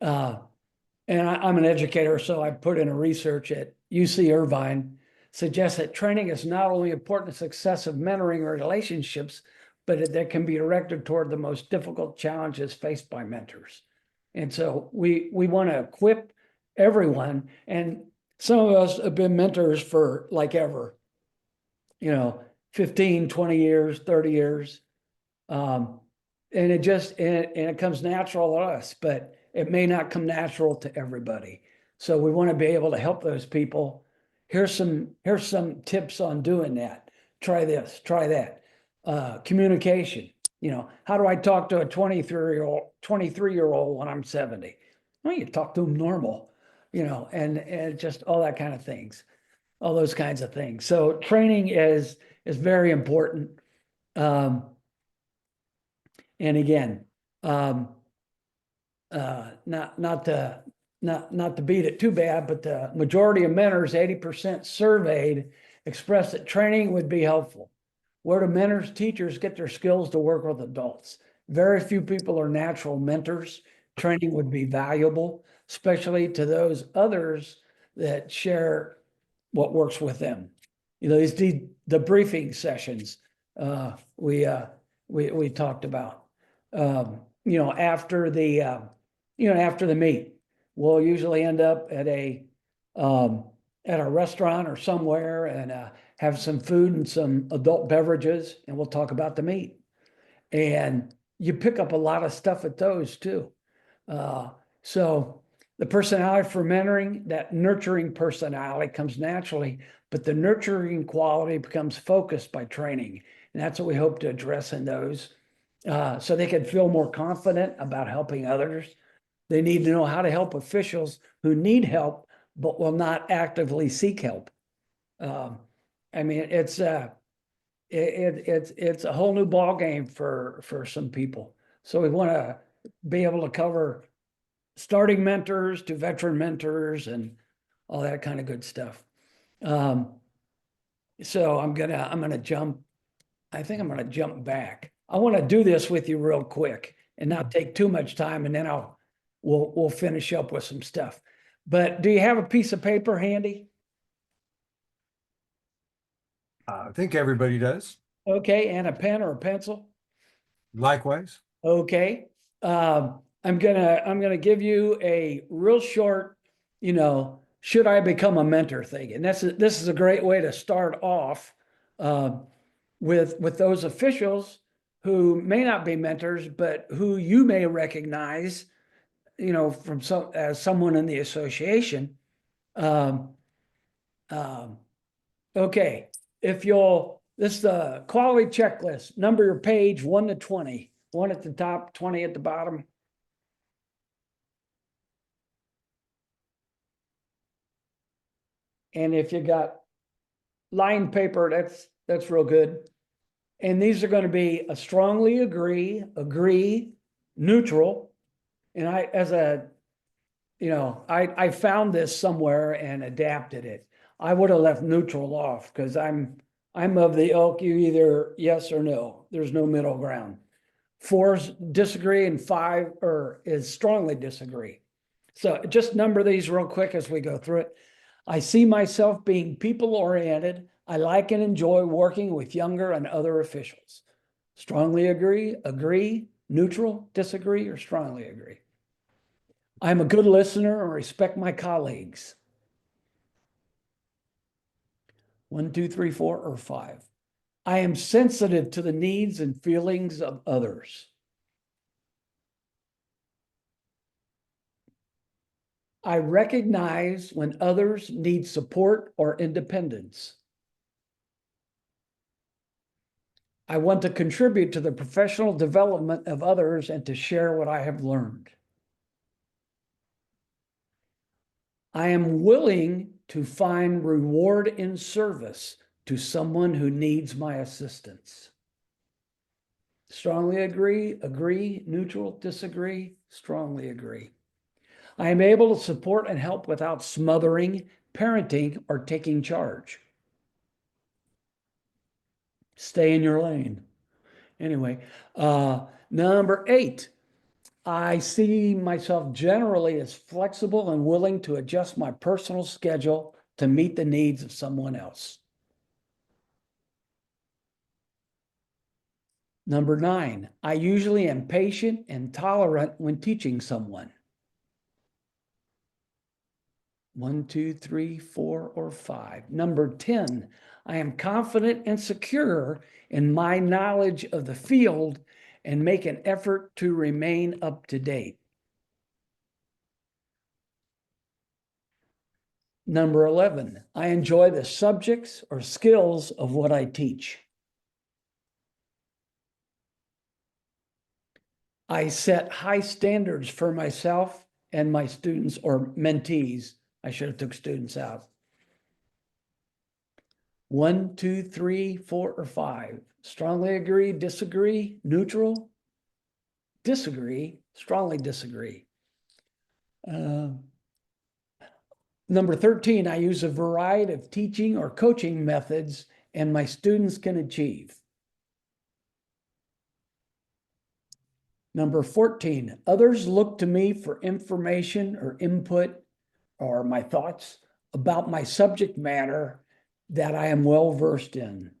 I'm an educator, so I put in a research at UC Irvine, suggests that training is not only important to success of mentoring relationships, but that can be directed toward the most difficult challenges faced by mentors. And so we want to equip everyone. And some of us have been mentors for like ever, 15, 20 years, 30 years. And it comes natural to us, but it may not come natural to everybody. So we want to be able to help those people here's some tips on doing that. Try this, try that. Communication, how do I talk to a 23-year-old when I'm 70? Well, you talk to them normal, and just all that kind of things, all those kinds of things. So training is very important. And again, not to beat it too bad, but the majority of mentors, 80% surveyed, expressed that training would be helpful. Where do mentors, teachers get their skills to work with adults? Very few people are natural mentors. Training would be valuable, especially to those others that share what works with them. These debriefing sessions we talked about. After the meet, we'll usually end up at a restaurant or somewhere and have some food and some adult beverages, and we'll talk about the meet. And you pick up a lot of stuff at those too. So the personality for mentoring, that nurturing personality comes naturally, but the nurturing quality becomes focused by training. And that's what we hope to address in those. So they can feel more confident about helping others. They need to know how to help officials who need help, but will not actively seek help. It's a whole new ball game for some people. So we want to be able to cover starting mentors to veteran mentors and all that kind of good stuff. So I'm gonna jump. I think I'm gonna jump back. I want to do this with you real quick and not take too much time, and then we'll finish up with some stuff. But do you have a piece of paper handy? I think everybody does. Okay, and a pen or a pencil? Likewise. Okay. I'm gonna give you a real short, should I become a mentor thing? And this is a great way to start off with those officials who may not be mentors, but who you may recognize, from as someone in the association. Okay, this is the quality checklist. Number your page 1 to 20. 1 at the top, 20 at the bottom. And if you got lined paper, that's real good. And these are going to be a strongly agree, neutral. And I found this somewhere and adapted it. I would have left neutral off because I'm of the ilk, you either yes or no. There's no middle ground. 4's disagree and 5 is strongly disagree. So just number these real quick as we go through it. I see myself being people-oriented. I like and enjoy working with younger and other officials. Strongly agree, neutral, disagree, or strongly agree. I'm a good listener and respect my colleagues. 1, 2, 3, 4, or 5. I am sensitive to the needs and feelings of others. I recognize when others need support or independence. I want to contribute to the professional development of others and to share what I have learned. I am willing to find reward in service to someone who needs my assistance. Strongly agree, neutral, disagree, strongly agree. I am able to support and help without smothering, parenting, or taking charge. Stay in your lane. Anyway, number 8, I see myself generally as flexible and willing to adjust my personal schedule to meet the needs of someone else. Number 9, I usually am patient and tolerant when teaching someone. 1, 2, 3, 4, or 5. Number 10, I am confident and secure in my knowledge of the field and make an effort to remain up to date. Number 11, I enjoy the subjects or skills of what I teach. I set high standards for myself and my students or mentees. I should have took students out. 1, 2, 3, 4, or 5. Strongly agree, disagree, neutral, disagree, strongly disagree. Number 13, I use a variety of teaching or coaching methods and my students can achieve. Number 14, others look to me for information or input or my thoughts about my subject matter that I am well versed in.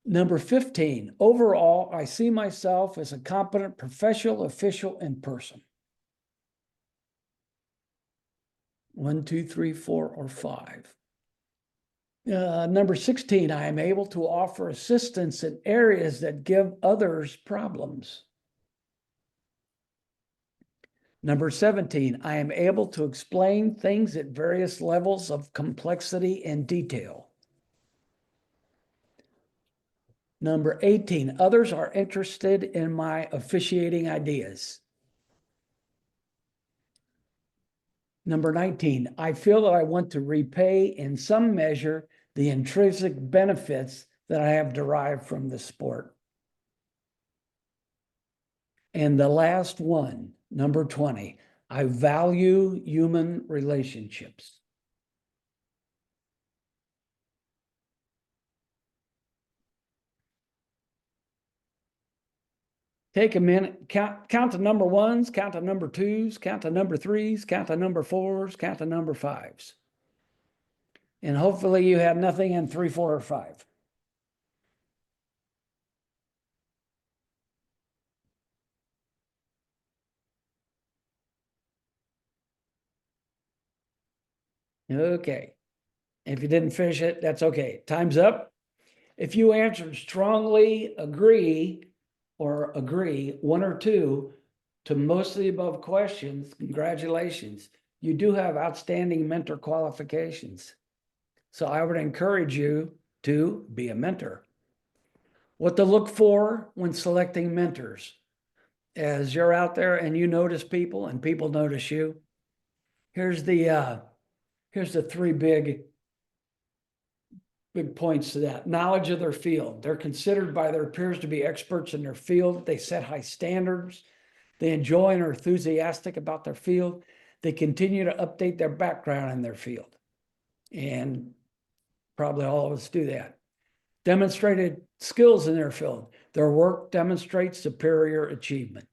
Number 15, overall, I see myself as a competent professional official in person. 1, 2, 3, 4, or 5. Number 16, I am able to offer assistance in areas that give others problems. Number 17, I am able to explain things at various levels of complexity and detail. Number 18, others are interested in my officiating ideas. Number 19, I feel that I want to repay in some measure the intrinsic benefits that I have derived from the sport. And the last one, number 20, I value human relationships. Take a minute, count the number ones, count the number twos, count the number threes, count the number fours, count the number fives. And hopefully you have nothing in 3, 4, or 5. Okay. If you didn't finish it, that's okay. Time's up. If you answered strongly agree or agree, 1 or 2, to most of the above questions, congratulations. You do have outstanding mentor qualifications. So I would encourage you to be a mentor. What to look for when selecting mentors. As you're out there and you notice people and people notice you, here's the 3 big points to that. Knowledge of their field. They're considered by their peers to be experts in their field. They set high standards. They enjoy and are enthusiastic about their field. They continue to update their background in their field. And probably all of us do that. Demonstrated skills in their field. Their work demonstrates superior achievement.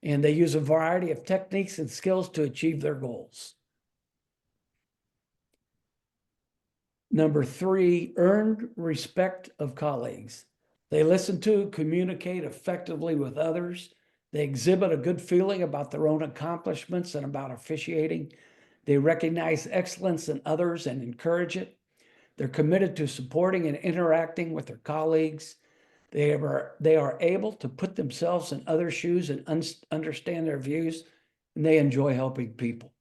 And they use a variety of techniques and skills to achieve their goals. Number 3, earned respect of colleagues. They listen to, communicate effectively with others. They exhibit a good feeling about their own accomplishments and about officiating. They recognize excellence in others and encourage it. They're committed to supporting and interacting with their colleagues. They are able to put themselves in other shoes and understand their views, and they enjoy helping people.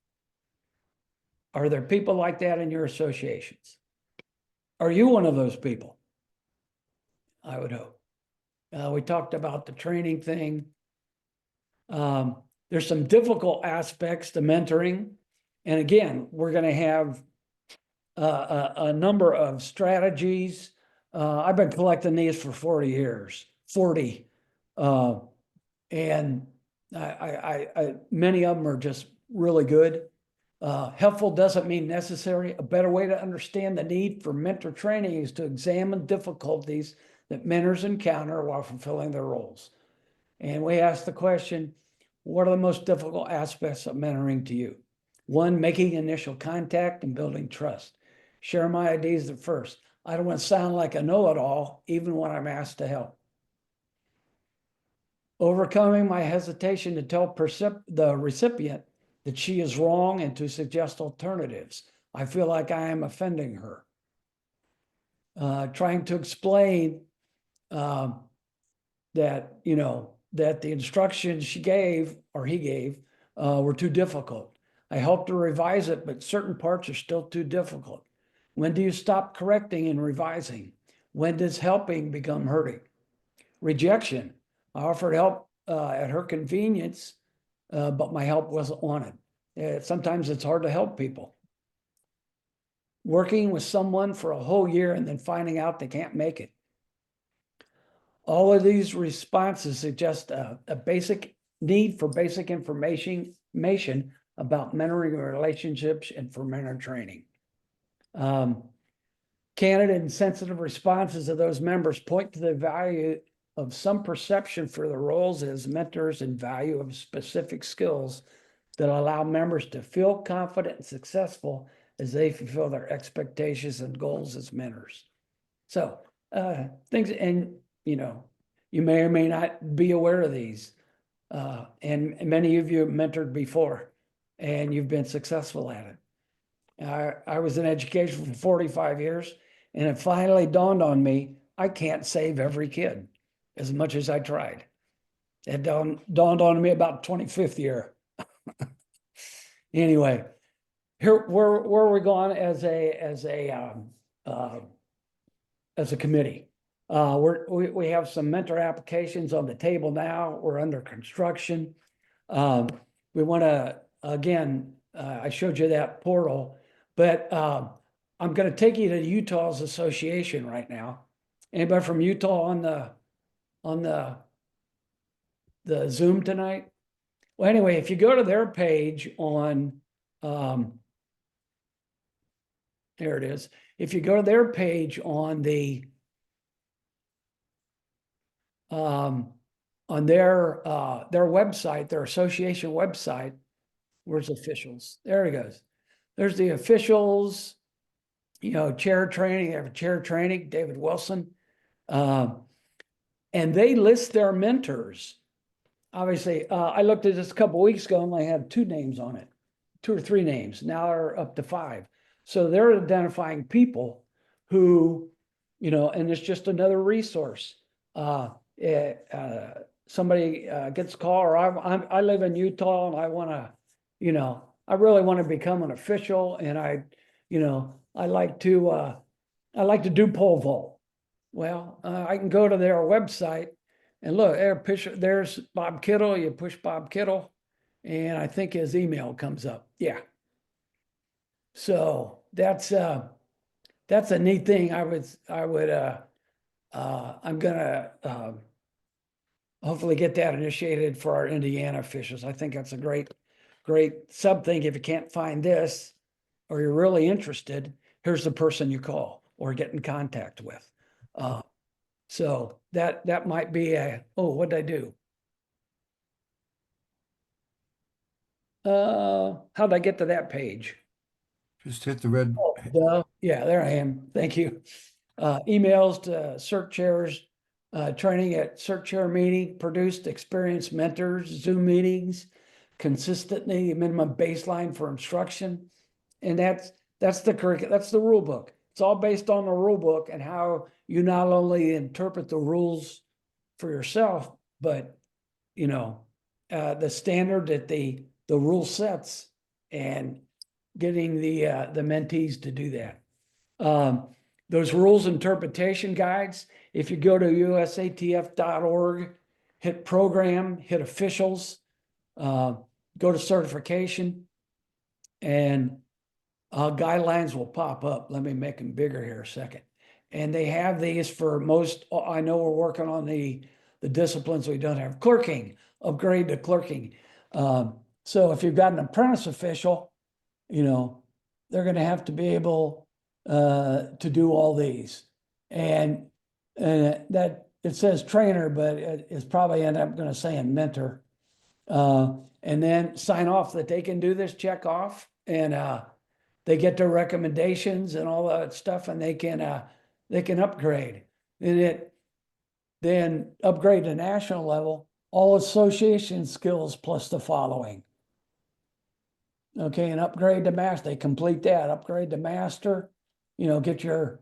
Are there people like that in your associations? Are you one of those people? I would hope. We talked about the training thing. There's some difficult aspects to mentoring. And again, we're going to have a number of strategies. I've been collecting these for 40 years, 40. And many of them are just really good. Helpful doesn't mean necessary. A better way to understand the need for mentor training is to examine difficulties that mentors encounter while fulfilling their roles. And we ask the question, what are the most difficult aspects of mentoring to you? 1, making initial contact and building trust. Share my ideas at first. I don't want to sound like a know-it-all, even when I'm asked to help. Overcoming my hesitation to tell the recipient that she is wrong and to suggest alternatives. I feel like I am offending her. Trying to explain that, that the instructions she gave or he gave were too difficult. I help to revise it, but certain parts are still too difficult. When do you stop correcting and revising? When does helping become hurting? Rejection. I offered help at her convenience, but my help wasn't wanted. Sometimes it's hard to help people. Working with someone for a whole year and then finding out they can't make it. All of these responses suggest a basic need for basic information about mentoring relationships and for mentor training. Candid and sensitive responses of those members point to the value of some perception for the roles as mentors and value of specific skills that allow members to feel confident and successful as they fulfill their expectations and goals as mentors. So things, and you know, you may or may not be aware of these. And many of you have mentored before and you've been successful at it. I was in education for 45 years and it finally dawned on me, I can't save every kid as much as I tried. It dawned on me about 25th year. Anyway, here where are we going as a committee? We have some mentor applications on the table now. We're under construction. We want to, again, I showed you that portal, but I'm going to take you to Utah's association right now. Anybody from Utah on the Zoom tonight? Well, anyway, if you go to their page on, there it is. If you go to their page on the, on their website, their association website, where's officials? There it goes. There's the officials, you know, chair training, they have a chair training, David Wilson. And they list their mentors. Obviously, I looked at this a couple of weeks ago and I had 2 names on it, 2 or 3 names. Now they're up to 5. So they're identifying people who, you know, and it's just another resource. Somebody gets a call, or I live in Utah and I want to, you know, I really want to become an official, and I like to do pole vault. Well, I can go to their website and look, there's Bob Kittle. You push Bob Kittle, and I think his email comes up. Yeah. So that's a neat thing. I'm gonna hopefully get that initiated for our Indiana officials. I think that's a great sub thing. If you can't find this, or you're really interested, here's the person you call or get in contact with. So that might be what'd I do? How'd I get to that page? Just hit the red. Yeah, there I am. Thank you. Emails to CERT chairs, training at CERT chair meeting, produced experienced mentors, Zoom meetings, consistently minimum baseline for instruction. And that's the curriculum, that's the rule book. It's all based on the rule book and how you not only interpret the rules for yourself, but you know, the standard that the rule sets, and getting the mentees to do that. Those rules interpretation guides, if you go to usatf.org, hit program, hit officials, go to certification, and guidelines will pop up. Let me make them bigger here a second. And they have these for most. I know we're working on the disciplines we don't have. Clerking, upgrade to clerking. So if you've got an apprentice official, you know, they're going to have to be able to do all these. And that it says trainer, but it's probably end up going to say mentor. And then sign off that they can do this, check off, and they get their recommendations and all that stuff, and they can upgrade. And then upgrade to national level, all association skills plus the following. Okay, and upgrade to master, they complete that, upgrade to master, you know, get your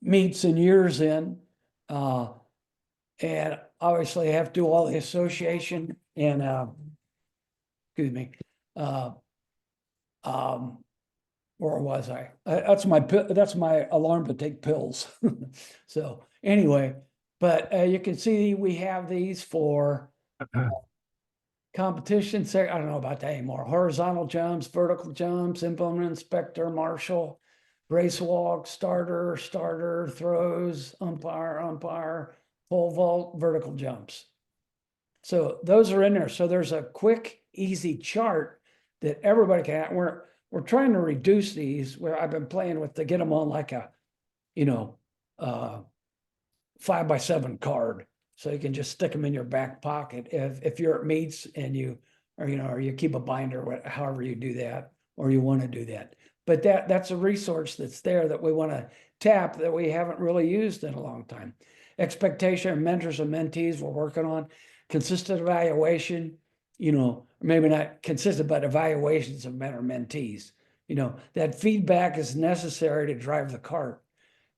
meets and years in, and obviously have to do all the association and excuse me, Uh, um, where was I? That's my alarm to take pills. So anyway, but you can see we have these for competition. Say, I don't know about that anymore. Horizontal jumps, vertical jumps, implement inspector, marshal, race walk, starter, throws, umpire, pole vault, vertical jumps. So those are in there. So there's a quick, easy chart that everybody can. We're trying to reduce these. Where I've been playing with to get them on like a, you know, 5x7 card, so you can just stick them in your back pocket if you're at meets and you, or or you keep a binder, however you do that, or you want to do that. But that's a resource that's there that we want to tap that we haven't really used in a long time. Expectation of mentors and mentees we're working on, consistent evaluation, maybe not consistent, but evaluations of mentor mentees. That feedback is necessary to drive the cart,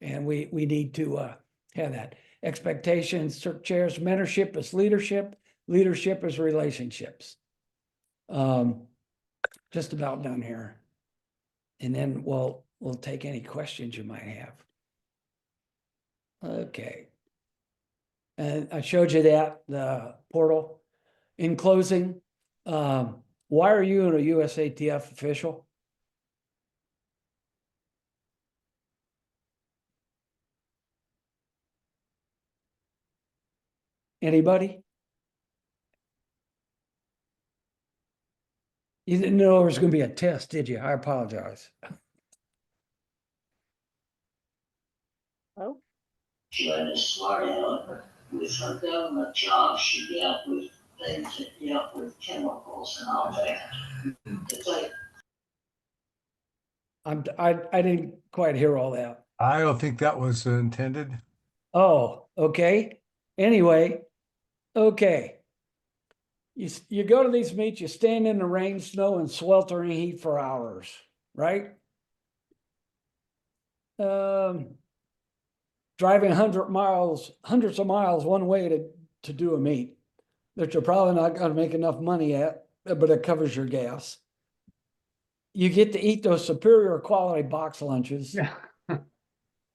and we need to have that. Expectations, chairs, mentorship is leadership, leadership is relationships. Just about done here. And then we'll take any questions you might have. Okay. And I showed you that, the portal. In closing, why are you a USATF official? Anybody? You didn't know there was going to be a test, did you? I apologize. Oh, She had a smart aleck. With her government job, she dealt with things that dealt with chemicals and all that. It's like, I didn't quite hear all that. I don't think that was intended. Oh, okay. Anyway, okay. You go to these meets, you stand in the rain, snow, and sweltering heat for hours, right? Driving hundreds of miles one way to do a meet that you're probably not going to make enough money at, but it covers your gas. You get to eat those superior quality box lunches. Yeah.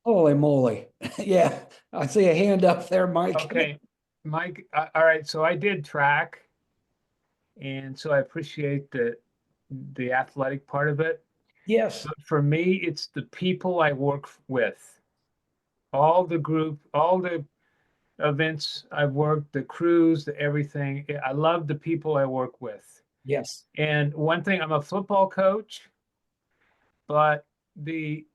Holy moly. Yeah, I see a hand up there, Mike. Okay, Mike, all right, so I did track. And so I appreciate the athletic part of it. Yes, But for me, it's the people I work with. All the events I've worked, the crews, the everything. I love the people I work with. yes, And one thing, I'm a football coach, but the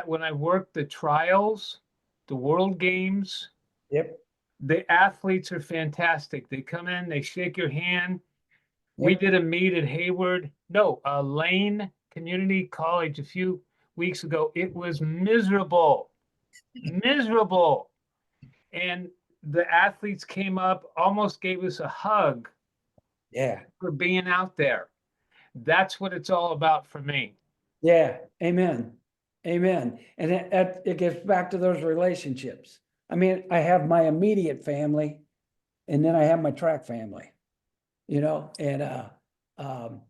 when I work the trials, the world games, yep, the athletes are fantastic. They come in, they shake your hand. We yep, did a meet at Lane Community College a few weeks ago. It was miserable, miserable. And the athletes came up, almost gave us a hug yeah, for being out there. That's what it's all about for me. yeah, amen, amen. And it gets back to those relationships. I mean, I have my immediate family, and then I have my track family, um,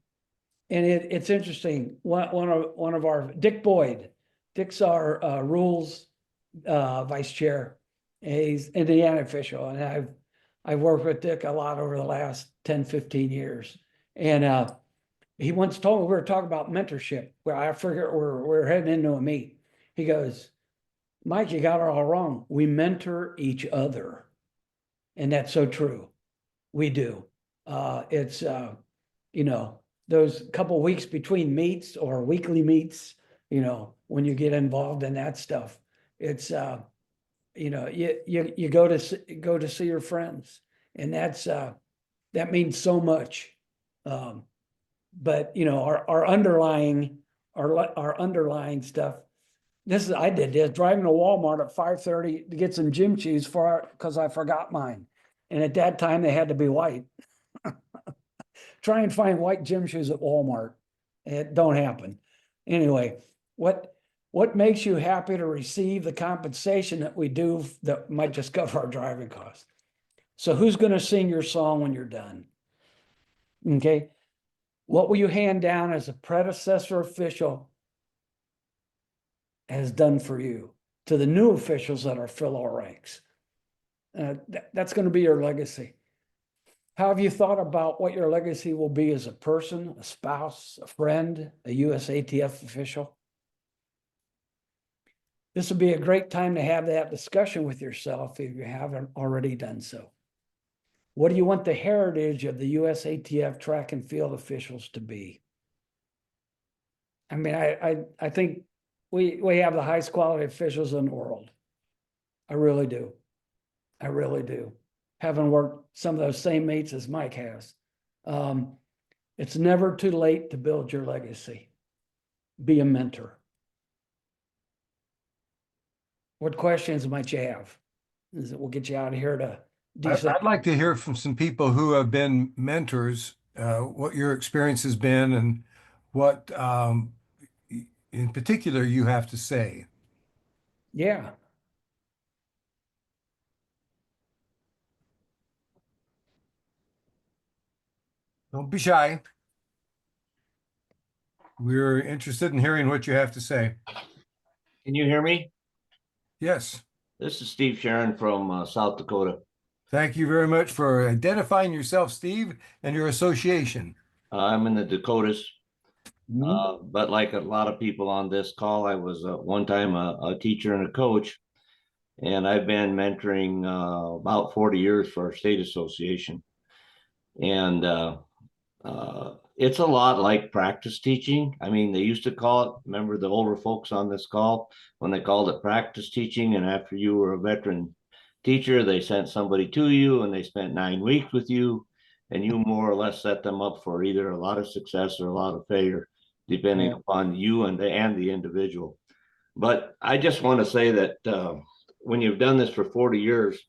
and it's interesting. One of our Dick's our rules vice chair. He's Indiana official, and I've worked with Dick a lot over the last 10, 15 years. And he once told me, we were talking about mentorship, where I figured we're heading into a meet. He goes, Mike, you got it all wrong. We mentor each other. And that's so true. We do. It's those couple weeks between meets or weekly meets, when you get involved in that stuff, it's you go to see your friends, and that means so much. But our underlying stuff. I did this driving to Walmart at 5:30 to get some gym shoes because I forgot mine. And at that time they had to be white. Try and find white gym shoes at Walmart. It don't happen. Anyway, what makes you happy to receive the compensation that we do that might just cover our driving costs? So who's going to sing your song when you're done? Okay. What will you hand down as a predecessor official has done for you to the new officials that are fill our ranks? That's going to be your legacy. How have you thought about what your legacy will be as a person, a spouse, a friend, a USATF official? This would be a great time to have that discussion with yourself if you haven't already done so. What do you want the heritage of the USATF track and field officials to be? I mean, I think we have the highest quality officials in the world. I really do. I really do. Having worked some of those same mates as Mike has. It's never too late to build your legacy. Be a mentor. What questions might you have? We'll get you out of here to decent. I'd like to hear from some people who have been mentors, what your experience has been and what in particular you have to say. Yeah. Don't be shy. We're interested in hearing what you have to say. Can you hear me? Yes. This is Steve Sharon from South Dakota. Thank you very much for identifying yourself, Steve, and your association. I'm in the Dakotas, Mhm. but like a lot of people on this call, I was one time a teacher and a coach, and I've been mentoring about 40 years for our state association. And it's a lot like practice teaching. I mean, they used to call it, remember the older folks on this call, when they called it practice teaching, and after you were a veteran teacher, they sent somebody to you and they spent 9 weeks with you, and you more or less set them up for either a lot of success or a lot of failure, depending Yeah. upon you and the individual. But I just want to say that when you've done this for 40 years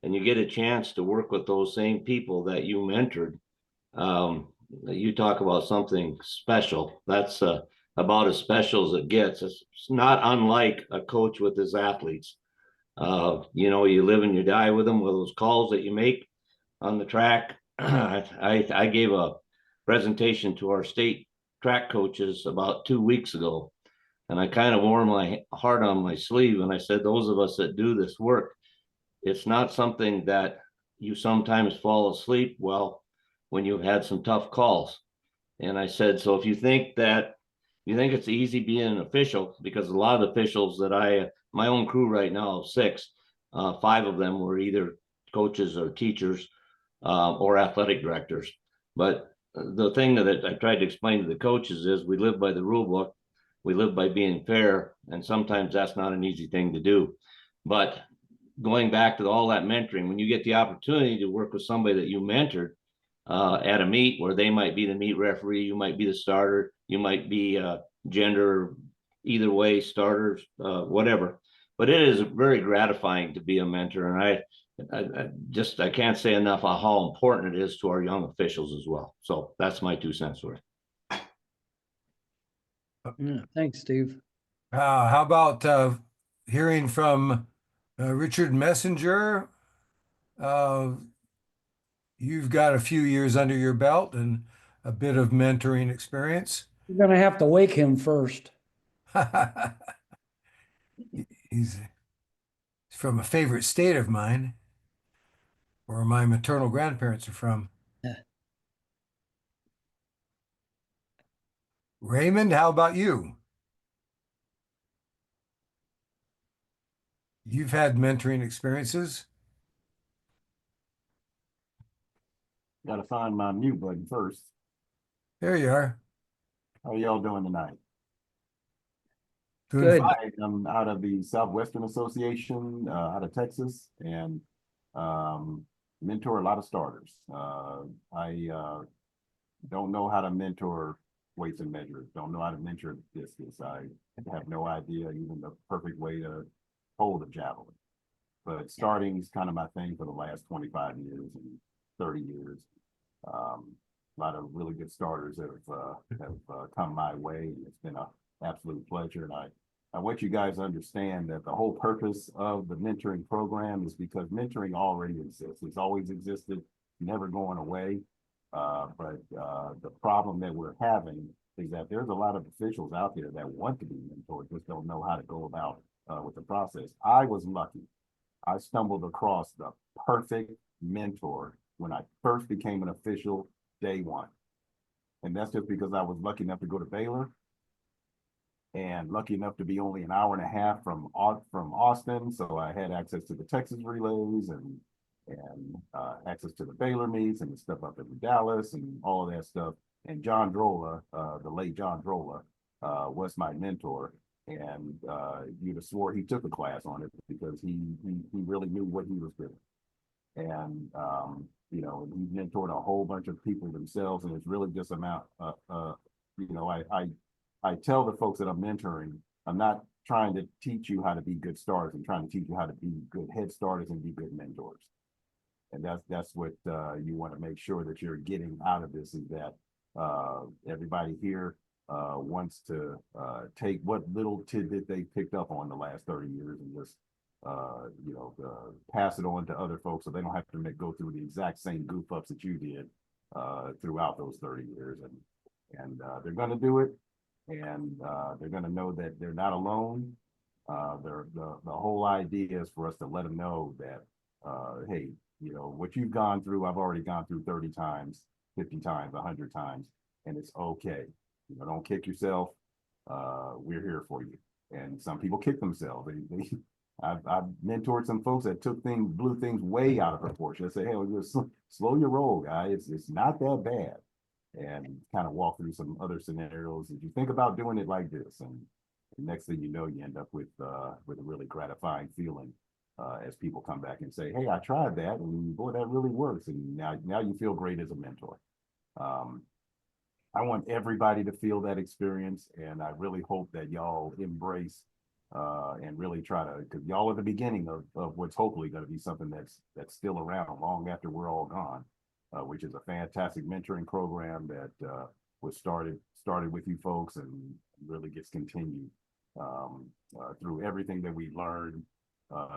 and you get a chance to work with those same people that you mentored, you talk about something special. That's about as special as it gets. It's not unlike a coach with his athletes. You live and you die with them with those calls that you make on the track. I gave a presentation to our state track coaches about 2 weeks ago, and I kind of wore my heart on my sleeve. And I said, those of us that do this work, it's not something that you sometimes fall asleep when you've had some tough calls. And I said, so if you think it's easy being an official, because a lot of the officials that my own crew right now of 6, 5 of them were either coaches or teachers or athletic directors. But the thing that I tried to explain to the coaches is we live by the rule book, we live by being fair, and sometimes that's not an easy thing to do. But going back to all that mentoring, when you get the opportunity to work with somebody that you mentored at a meet where they might be the meet referee, you might be the starter, you might be gender, either way, starters, whatever. But it is very gratifying to be a mentor. And I can't say enough how important it is to our young officials as well. So that's my 2 cents worth. Yeah, thanks, Steve. How about hearing from Richard Messenger? You've got a few years under your belt and a bit of mentoring experience. You're going to have to wake him first. He's from a favorite state of mine, where my maternal grandparents are from. Yeah. Raymond, how about you? You've had mentoring experiences. Got to find my mute button first. There you are. How y'all doing tonight? Doing Good. fine. I'm out of the Southwestern Association, out of Texas, and mentor a lot of starters. I don't know how to mentor weights and measures. Don't know how to mentor discus. I have no idea even the perfect way to hold a javelin. But starting is kind of my thing for the last 25 years and 30 years. A lot of really good starters that have come my way. It's been an absolute pleasure. And I want you guys to understand that the whole purpose of the mentoring program is because mentoring already exists. It's always existed, never going away. The problem that we're having is that there's a lot of officials out there that want to be mentored, just don't know how to go about with the process. I was lucky. I stumbled across the perfect mentor when I first became an official day one. And that's just because I was lucky enough to go to Baylor and lucky enough to be only an hour and a half from Austin. So I had access to the Texas relays and access to the Baylor meets and the stuff up in Dallas and all of that stuff. And John Drolla, the late John Drolla, was my mentor. And you'd have swore he took a class on it because he really knew what he was doing. And you know, he mentored a whole bunch of people themselves, and it's really just amount. You know, I tell the folks that I'm mentoring, I'm not trying to teach you how to be good starters. I'm trying to teach you how to be good head starters and be good mentors. And that's what you want to make sure that you're getting out of this, is that everybody here wants to take what little tidbit they picked up on the last 30 years and just you know, pass it on to other folks so they don't have to go through the exact same goof ups that you did throughout those 30 years. And they're going to do it, and they're going to know that they're not alone. The whole idea is for us to let them know that, hey, you know, what you've gone through, I've already gone through 30 times, 50 times, 100 times, and it's okay. You know, don't kick yourself. We're here for you. And some people kick themselves. I've mentored some folks that blew things way out of proportion. I say, hey, just slow your roll, guys. It's not that bad. And kind of walk through some other scenarios. If you think about doing it like this, and the next thing you know, you end up with a really gratifying feeling as people come back and say, hey, I tried that, and boy, that really works. And now you feel great as a mentor. I want everybody to feel that experience, and I really hope that y'all embrace and really try to, because y'all are the beginning of what's hopefully going to be something that's still around long after we're all gone, which is a fantastic mentoring program that was started with you folks and really gets continued through everything that we learned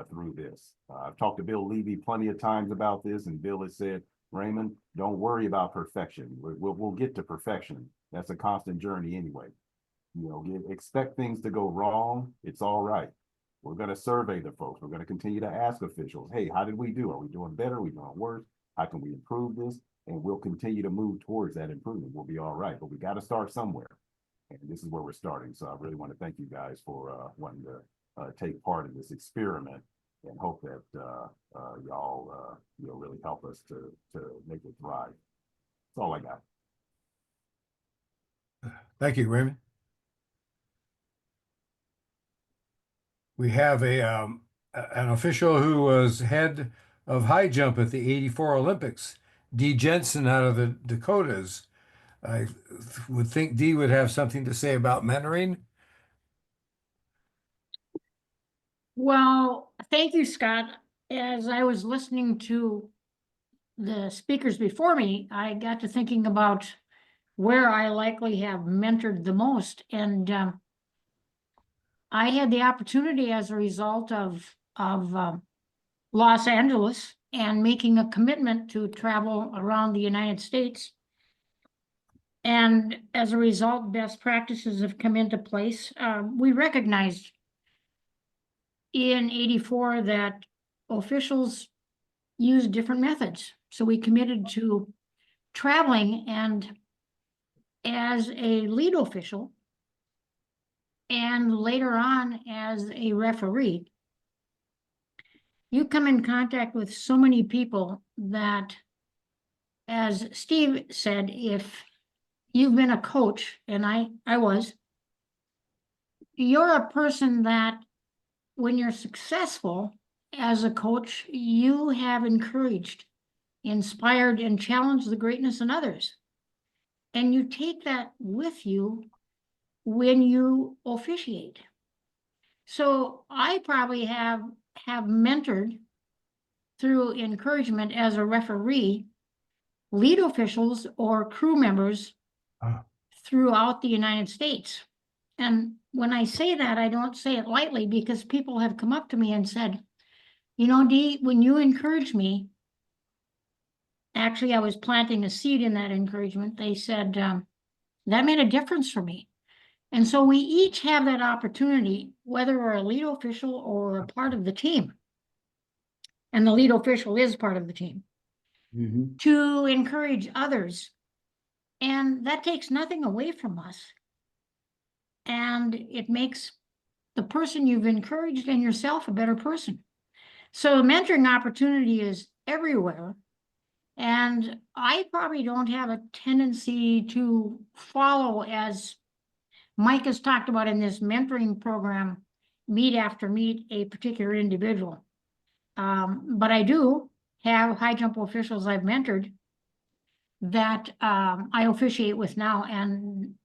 through this. I've talked to Bill Levy plenty of times about this, and Bill has said, Raymond, don't worry about perfection. We'll get to perfection. That's a constant journey anyway. You know, expect things to go wrong. It's all right. We're going to survey the folks. We're going to continue to ask officials, hey, how did we do? Are we doing better? Are we doing worse? How can we improve this? And we'll continue to move towards that improvement. We'll be all right, but we got to start somewhere. And this is where we're starting. So I really want to thank you guys for wanting to take part in this experiment, and hope that y'all really help us to make it thrive. That's all I got. Thank you, Raymond. We have an official who was head of high jump at the '84 Olympics, Dee Jensen out of the Dakotas. I would think Dee would have something to say about mentoring. Well, thank you, Scott. As I was listening to the speakers before me, I got to thinking about where I likely have mentored the most. And I had the opportunity as a result of Los Angeles and making a commitment to travel around the United States. And as a result, best practices have come into place. We recognized in '84 that officials use different methods. So we committed to traveling, and as a lead official and later on as a referee, you come in contact with so many people that, as Steve said, if you've been a coach, and I was, you're a person that when you're successful as a coach, you have encouraged, inspired, and challenged the greatness in others. And you take that with you when you officiate. So I probably have mentored through encouragement as a referee, lead officials or crew members throughout the United States. And when I say that, I don't say it lightly, because people have come up to me and said, you know, Dee, when you encourage me actually, I was planting a seed in that encouragement. They said, that made a difference for me. And so we each have that opportunity, whether we're a lead official or a part of the team. And the lead official is part of the team, Mhm. to encourage others. And that takes nothing away from us. And it makes the person you've encouraged and yourself a better person. So mentoring opportunity is everywhere. And I probably don't have a tendency to follow, as Mike has talked about in this mentoring program, meet after meet, a particular individual. But I do have high jump officials I've mentored that I officiate with now and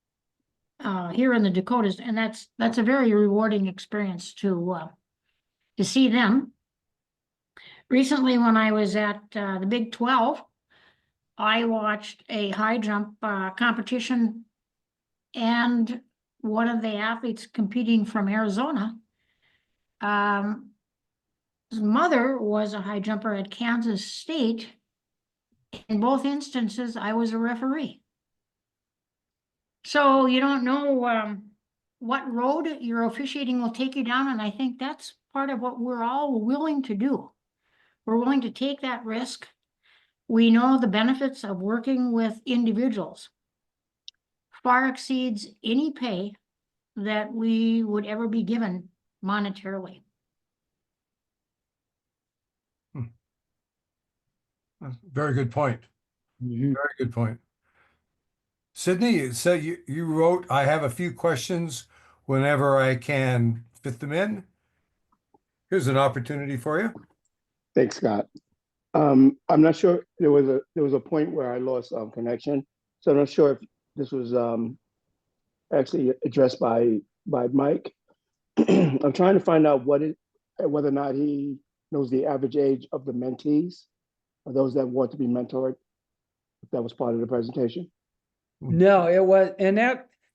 here in the Dakotas, and that's a very rewarding experience to see them. Recently, when I was at the Big 12, I watched a high jump competition, and one of the athletes competing from Arizona, his mother was a high jumper at Kansas State. In both instances, I was a referee. So you don't know what road your officiating will take you down, and I think that's part of what we're all willing to do. We're willing to take that risk. We know the benefits of working with individuals far exceeds any pay that we would ever be given monetarily. Very good point. Mhm. Very good point. Sydney, so you wrote, I have a few questions whenever I can fit them in. Here's an opportunity for you. Thanks, Scott. I'm not sure, there was a point where I lost connection. So I'm not sure if this was actually addressed by Mike. I'm trying to find out whether or not he knows the average age of the mentees, or those that want to be mentored, if that was part of the presentation. No, it was, and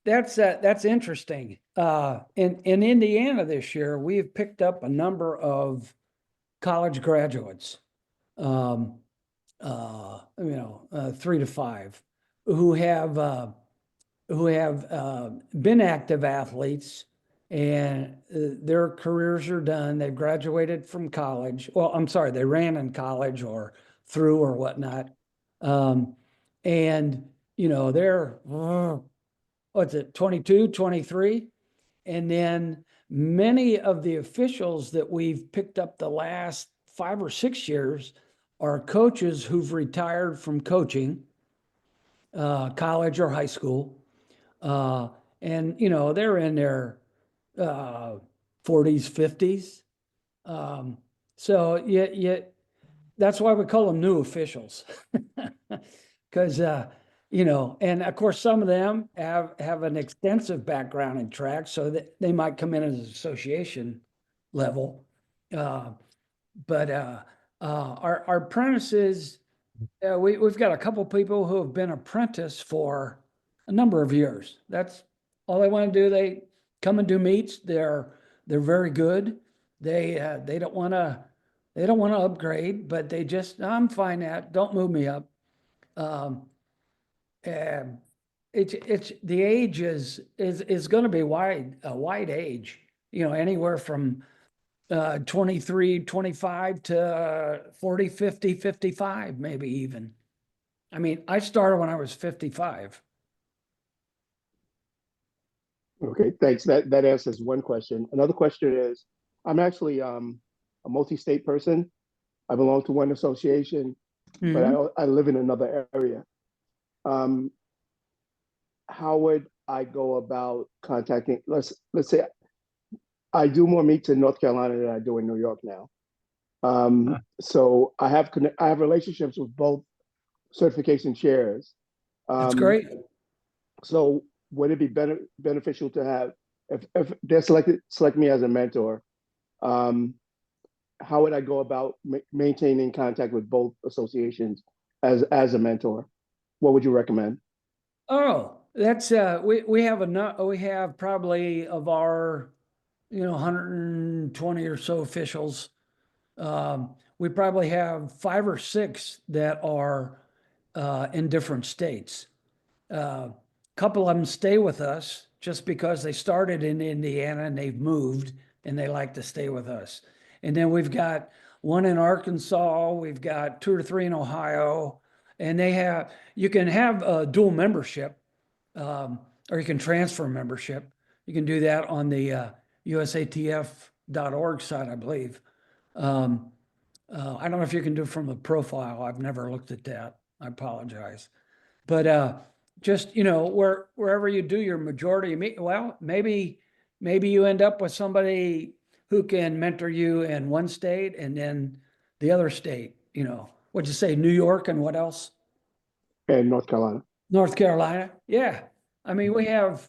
that's interesting. In Indiana this year, we've picked up a number of college graduates, 3 to 5, who have been active athletes, and their careers are done. They've graduated from college. Well, I'm sorry, they ran in college or through or whatnot. And they're, what's it, 22, 23? And then many of the officials that we've picked up the last 5 or 6 years are coaches who've retired from coaching, college or high school. And they're in their 40s, 50s. So that's why we call them new officials. Because and of course some of them have an extensive background in track, so that they might come in as association level. But our apprentices, we've got a couple people who have been apprentice for a number of years. That's all they want to do. They come and do meets. They're very good. They don't want to upgrade, but they just, I'm fine at, don't move me up. And it's the age is going to be a wide age, anywhere from 23, 25 to 40, 50, 55, maybe even. I mean, I started when I was 55. Okay, thanks. That answers one question. Another question is, I'm actually a multi-state person. I belong to one association, but Mhm. I live in another area. How would I go about contacting, let's say I do more meets in North Carolina than I do in New York now. So I have relationships with both certification chairs. That's great. So would it be beneficial to have, if they select me as a mentor, how would I go about maintaining contact with both associations as a mentor? What would you recommend? Oh, that's we have probably of our 120 or so officials. We probably have 5 or 6 that are in different states. Couple of them stay with us just because they started in Indiana and they've moved and they like to stay with us. And then we've got one in Arkansas, we've got 2 or 3 in Ohio, and you can have a dual membership, or you can transfer membership. You can do that on the usatf.org site, I believe. I don't know if you can do it from a profile. I've never looked at that. I apologize. But just, wherever you do your majority meet, well, maybe you end up with somebody who can mentor you in one state and then the other state, what'd you say, New York and what else? And North Carolina. North Carolina. Yeah. I mean, we have,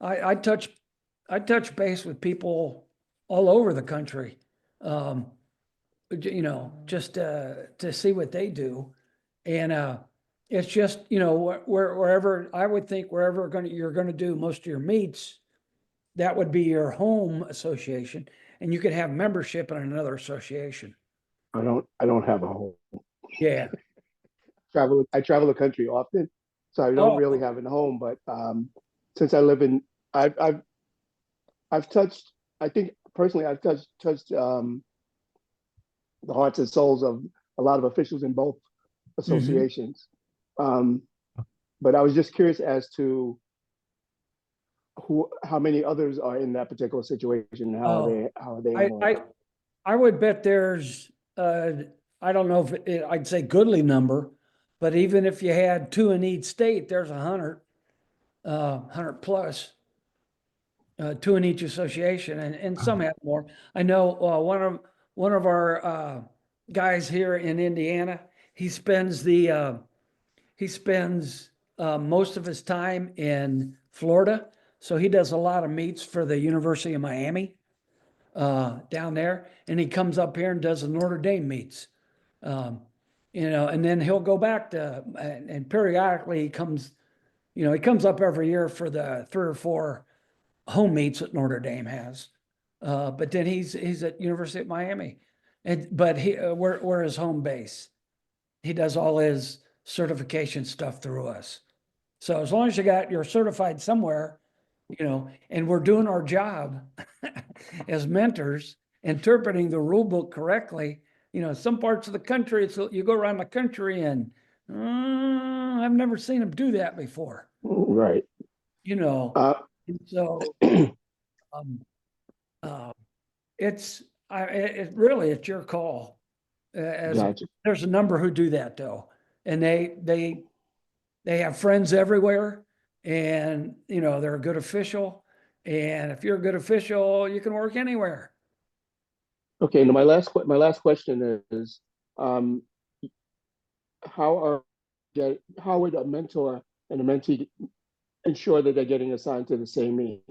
I touch base with people all over the country. Just to see what they do. And it's just, wherever I would think wherever you're going to do most of your meets, that would be your home association, and you could have membership in another association. I don't have a home. Yeah. I travel the country often, so I don't really have a home. But since I live in, I've touched. I think personally, I've touched the hearts and souls of a lot of officials in both associations. But I was just curious as to how many others are in that particular situation and how are they handling it? I would bet there's I don't know if I'd say goodly number, but even if you had 2 in each state, there's 100 plus, 2 in each association, and some have more. I know one of our guys here in Indiana, he spends most of his time in Florida, so he does a lot of meets for the University of Miami down there, and he comes up here and does the Notre Dame meets. And then he'll go back and periodically he comes up every year for the 3 or 4 home meets that Notre Dame has. But then he's at University of Miami, but we're his home base. He does all his certification stuff through us. So as long as you're certified somewhere, and we're doing our job as mentors, interpreting the rule book correctly. Some parts of the country, you go around the country and I've never seen them do that before. Right. So it's your call. Gotcha. There's a number who do that though, and they have friends everywhere, and they're a good official. And if you're a good official, you can work anywhere. Okay. Now my last question is, how would a mentor and a mentee ensure that they're getting assigned to the same meet?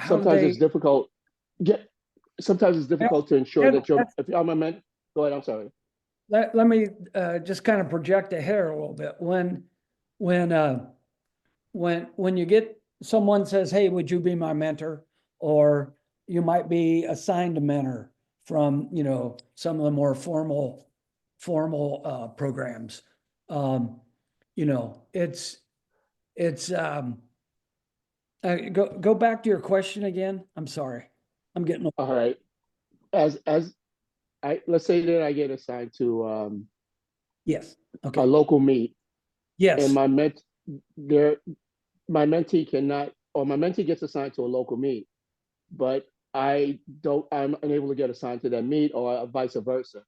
Sometimes it's difficult. Sometimes it's difficult to ensure that if I'm a mentor. Go ahead. I'm sorry. Let me just kind of project ahead a little bit. When you get someone says, "Hey, would you be my mentor?" Or you might be assigned a mentor from some of the more formal programs. It's go back to your question again. I'm sorry. I'm getting all right. Let's say that I get assigned to yes. Okay. a local meet. Yes. And my mentee cannot, or my mentee gets assigned to a local meet, but I'm unable to get assigned to that meet, or vice versa.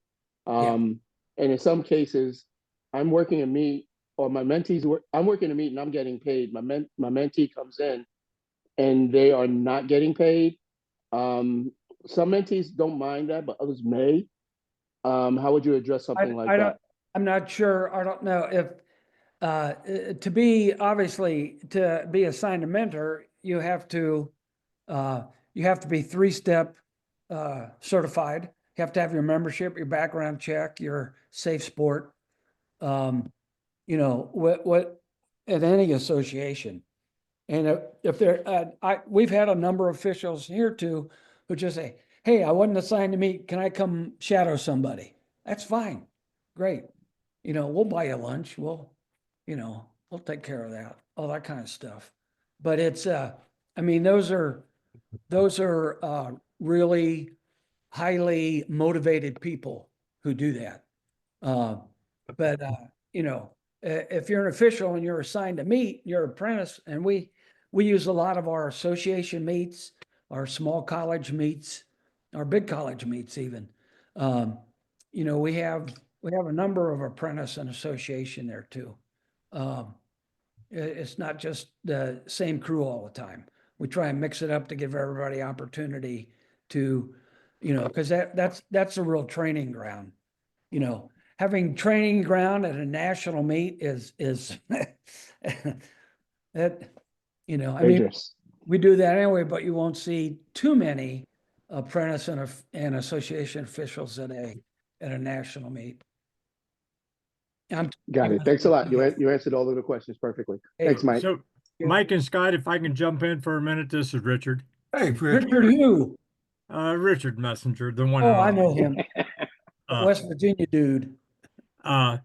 And in some cases, I'm working a meet, or I'm working a meet and I'm getting paid. My mentee comes in and they are not getting paid. Some mentees don't mind that, but others may. How would you address something like that? I'm not sure. I don't know if to be assigned a mentor, you have to be 3-step certified. You have to have your membership, your background check, your safe sport. What at any association. And we've had a number of officials here too who just say, "Hey, I wasn't assigned to meet. Can I come shadow somebody?" That's fine. great. We'll buy you lunch. We'll take care of that, all that kind of stuff. But it's, I mean, those are really highly motivated people who do that. But if you're an official and you're assigned to meet, you're an apprentice, and we use a lot of our association meets, our small college meets, our big college meets even. We have a number of apprentice and association there too. It's not just the same crew all the time. We try and mix it up to give everybody opportunity to, because that's a real training ground. Having training ground at a national meet is that, I mean, Dangerous. we do that anyway, but you won't see too many apprentice and association officials at a national meet. Got it. Thanks a lot. You answered all of the questions perfectly. Thanks, Mike. So Mike and Scott, if I can jump in for a minute, this is Richard. Hey, Richard who? Richard Messenger, the one. Oh, I know him. Uh, West Virginia dude. uh,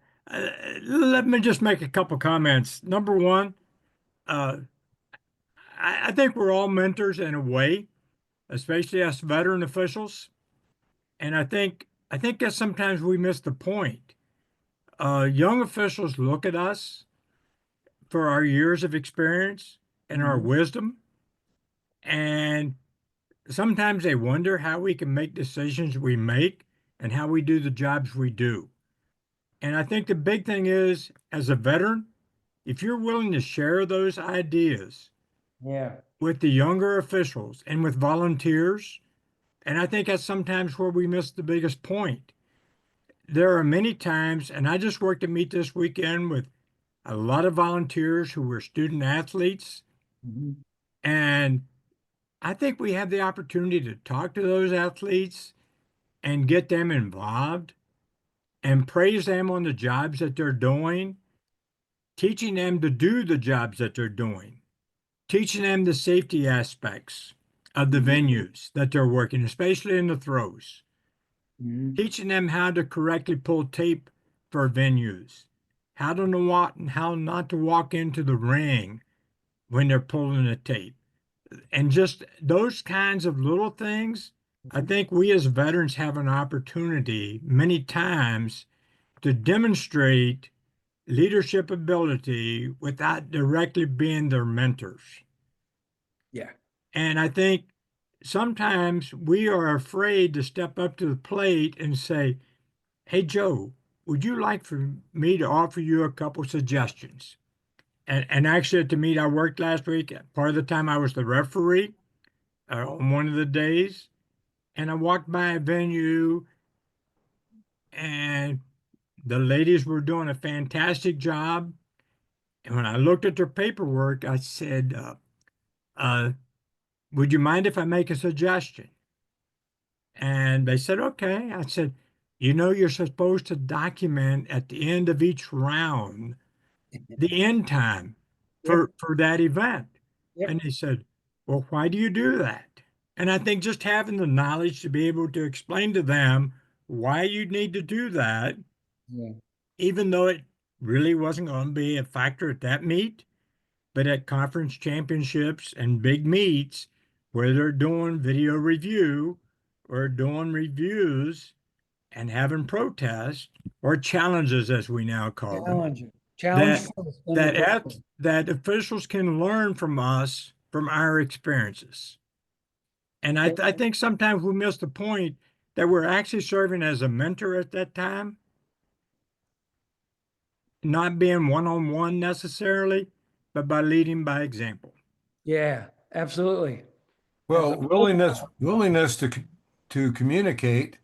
let me just make a couple comments. Number one, I think we're all mentors in a way, especially us veteran officials. And I think that sometimes we miss the point. Young officials look at us for our years of experience and our wisdom, and sometimes they wonder how we can make decisions we make and how we do the jobs we do. And I think the big thing is, as a veteran, if you're willing to share those ideas Yeah. with the younger officials and with volunteers, and I think that's sometimes where we miss the biggest point. There are many times, and I just worked a meet this weekend with a lot of volunteers who were student athletes, and I think we have the opportunity to talk to those athletes and get them involved and praise them on the jobs that they're doing, teaching them to do the jobs that they're doing, teaching them the safety aspects of the venues that they're working, especially in the throws, teaching them how to correctly pull tape for venues, how to know what and how not to walk into the ring when they're pulling the tape. And just those kinds of little things, I think we as veterans have an opportunity many times to demonstrate leadership ability without directly being their mentors. Yeah. And I think sometimes we are afraid to step up to the plate and say, "Hey, Joe, would you like for me to offer you a couple suggestions?" And actually, at the meet I worked last week, part of the time I was the referee on one of the days, and I walked by a venue, and the ladies were doing a fantastic job. And when I looked at their paperwork, I said, "Would you mind if I make a suggestion?" And they said, "Okay." I said, "You're supposed to document at the end of each round the end time for that event." Yep. And they said, "Well, why do you do that?" And I think just having the knowledge to be able to explain to them why you need to do that, Yeah. even though it really wasn't going to be a factor at that meet, but at conference championships and big meets where they're doing video review or doing reviews and having protests or challenges, as we now call them, Challenge that first, then that officials can learn from us from our experiences. And I think sometimes we miss the point that we're actually serving as a mentor at that time, not being one-on-one necessarily, but by leading by example. Yeah, absolutely. Well, willingness to communicate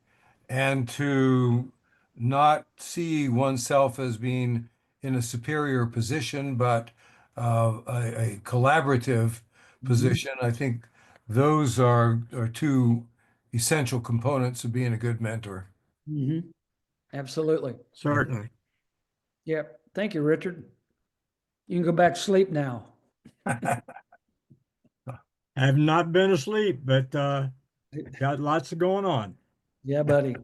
and to not see oneself as being in a superior position, but a collaborative position. I think those are two essential components of being a good mentor. Absolutely. Certainly. Yep. Thank you, Richard. You can go back to sleep now. Have not been asleep, but got lots of going on. Yeah, buddy.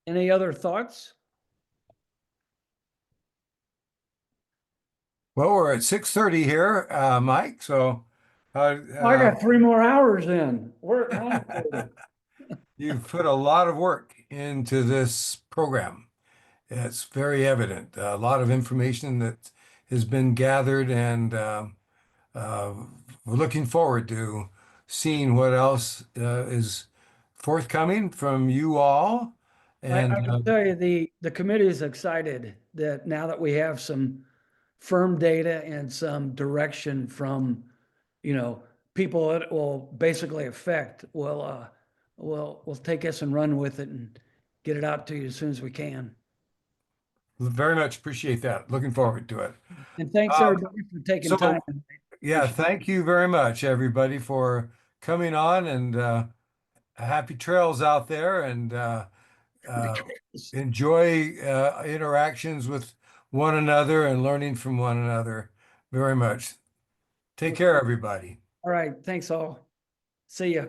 Any other thoughts? Well, we're at 6:30 here, Mike, so I got 3 more hours in. We're at 9:30. you've put a lot of work into this program. It's very evident. A lot of information that has been gathered, and we're looking forward to seeing what else is forthcoming from you all. I And can tell you, the committee is excited that now that we have some firm data and some direction from, people it will basically affect, we'll take this and run with it and get it out to you as soon as we can. very much appreciate that. Looking forward to it. And thanks Um, everybody for taking so, time. Yeah, thank you very much, everybody, for coming on, and happy trails out there, and enjoy interactions with one another and learning from one another very much. Take care, everybody. All right, thanks all. See ya.